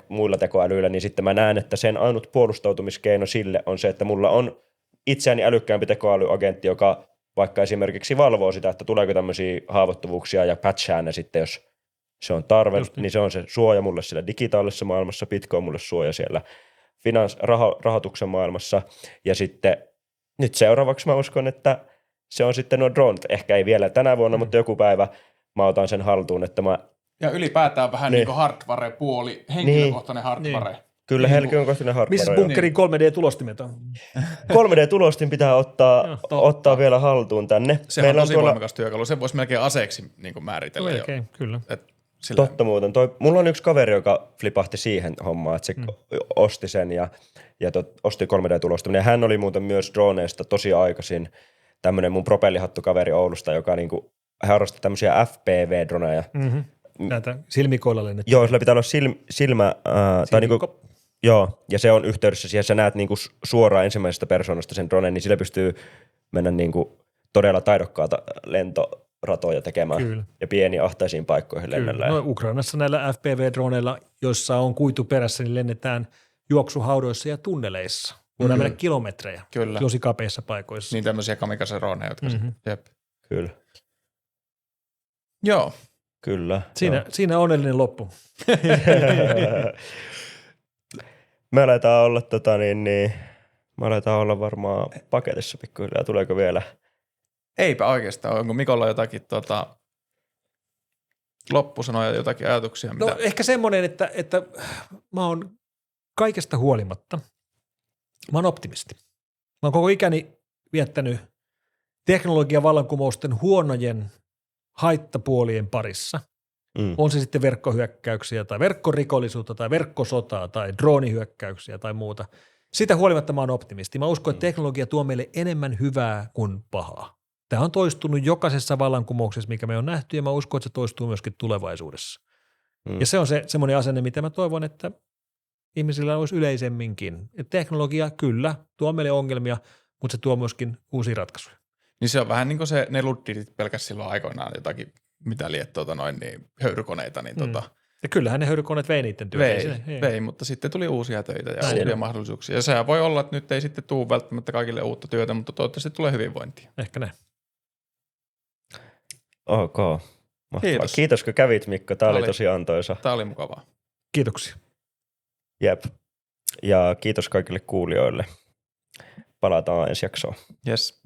muilla tekoälyillä, niin sitten mä näen, että sen ainut puolustautumiskeino sille on se, että mulla on itseäni älykkäämpi tekoälyagentti, joka vaikka esimerkiksi valvoo sitä, että tuleeko tämmöisiä haavoittuvuuksia ja patchaa ne sitten, jos se on tarve, niin se on se suoja mulle siellä digitaalisessa maailmassa, Bitcoin on mulle suoja siellä rahoituksen maailmassa. Ja sitten nyt seuraavaksi mä uskon, että se on sitten nuo dronet, ehkä ei vielä tänä vuonna, mutta joku päivä mä otan sen haltuun, että mä... Ja ylipäätään vähän niin kuin hardware-puoli, henkilökohtainen hardware. Niin. Kyllä, henkilökohtainen hardware. Missä bunkerin 3D-tulostimet on? 3D-tulostin pitää ottaa vielä haltuun tänne. Sehän on tosi voimakas työkalu. Se voisi melkein aseeksi niin kuin määritellä jo. Kyllä. Totta muuten. Mulla on yksi kaveri, joka flipahti siihen hommaan, että se osti sen ja osti 3D-tulostaminen. Ja hän oli muuten myös droneista tosi aikaisin tämmöinen mun propellihattukaveri Oulusta, joka niinku harrasti tämmöisiä FPV-droneja. Mm-hmm. Näitä silmikoilla lennettä. Joo, sillä pitää olla silmä, tai niinku, joo, ja se on yhteydessä siihen, sä näet niinku suoraan ensimmäisestä persoonasta sen dronen, niin sillä pystyy mennä niinku todella taidokkaata lentoratoja tekemään. Kyllä. Ja pieniin ahtaisiin paikkoihin lennellä. No, Ukrainassa näillä FPV-droneilla, joissa on kuitu perässä, niin lennetään juoksuhaudoissa ja tunneleissa. Voidaan mennä kilometrejä. Kyllä. Tosi kapeissa paikoissa. Niin tämmöisiä kamikaze-droneja, jotka jep. Kyllä. Joo. Kyllä. Siinä onnellinen loppu. Me aletaan olla me aletaan olla varmaan paketissa pikkuhiljaa. Tuleeko vielä? Eipä oikeastaan. Onko Mikolla jotakin loppusanoja, jotakin ajatuksia? No ehkä semmoinen, että mä oon kaikesta huolimatta, mä oon optimisti. Mä oon koko ikäni viettänyt teknologian vallankumousten huonojen haittapuolien parissa. On se sitten verkkohyökkäyksiä tai verkkorikollisuutta tai verkkosotaa tai droonihyökkäyksiä tai muuta. Sitä huolimatta mä oon optimisti. Mä uskon, että teknologia tuo meille enemmän hyvää kuin pahaa. Tämä on toistunut jokaisessa vallankumouksessa, mikä me on nähty, ja mä uskon, että se toistuu myöskin tulevaisuudessa. Ja se on semmoinen asenne, mitä mä toivon, että ihmisillä olisi yleisemminkin. Että teknologia kyllä tuo meille ongelmia, mutta se tuo myöskin uusia ratkaisuja. Niin se on vähän niin kuin ne luddit pelkäs silloin aikoinaan jotakin, mitä liet niin höyrykoneita. Niin Ja kyllähän ne höyrykoneet vei niiden työtä. Vei, mutta sitten tuli uusia töitä ja uusia mahdollisuuksia. Ja sehän voi olla, että nyt ei sitten tule välttämättä kaikille uutta työtä, mutta toivottavasti tulee hyvinvointia. Ehkä näin. Ok. Mahtavaa. Kiitos, kun kävit, Mikko. Tämä oli tosi antoisa. Tämä oli mukavaa. Kiitoksia. Jep. Ja kiitos kaikille kuulijoille. Palataan ensi jaksoon. Yes.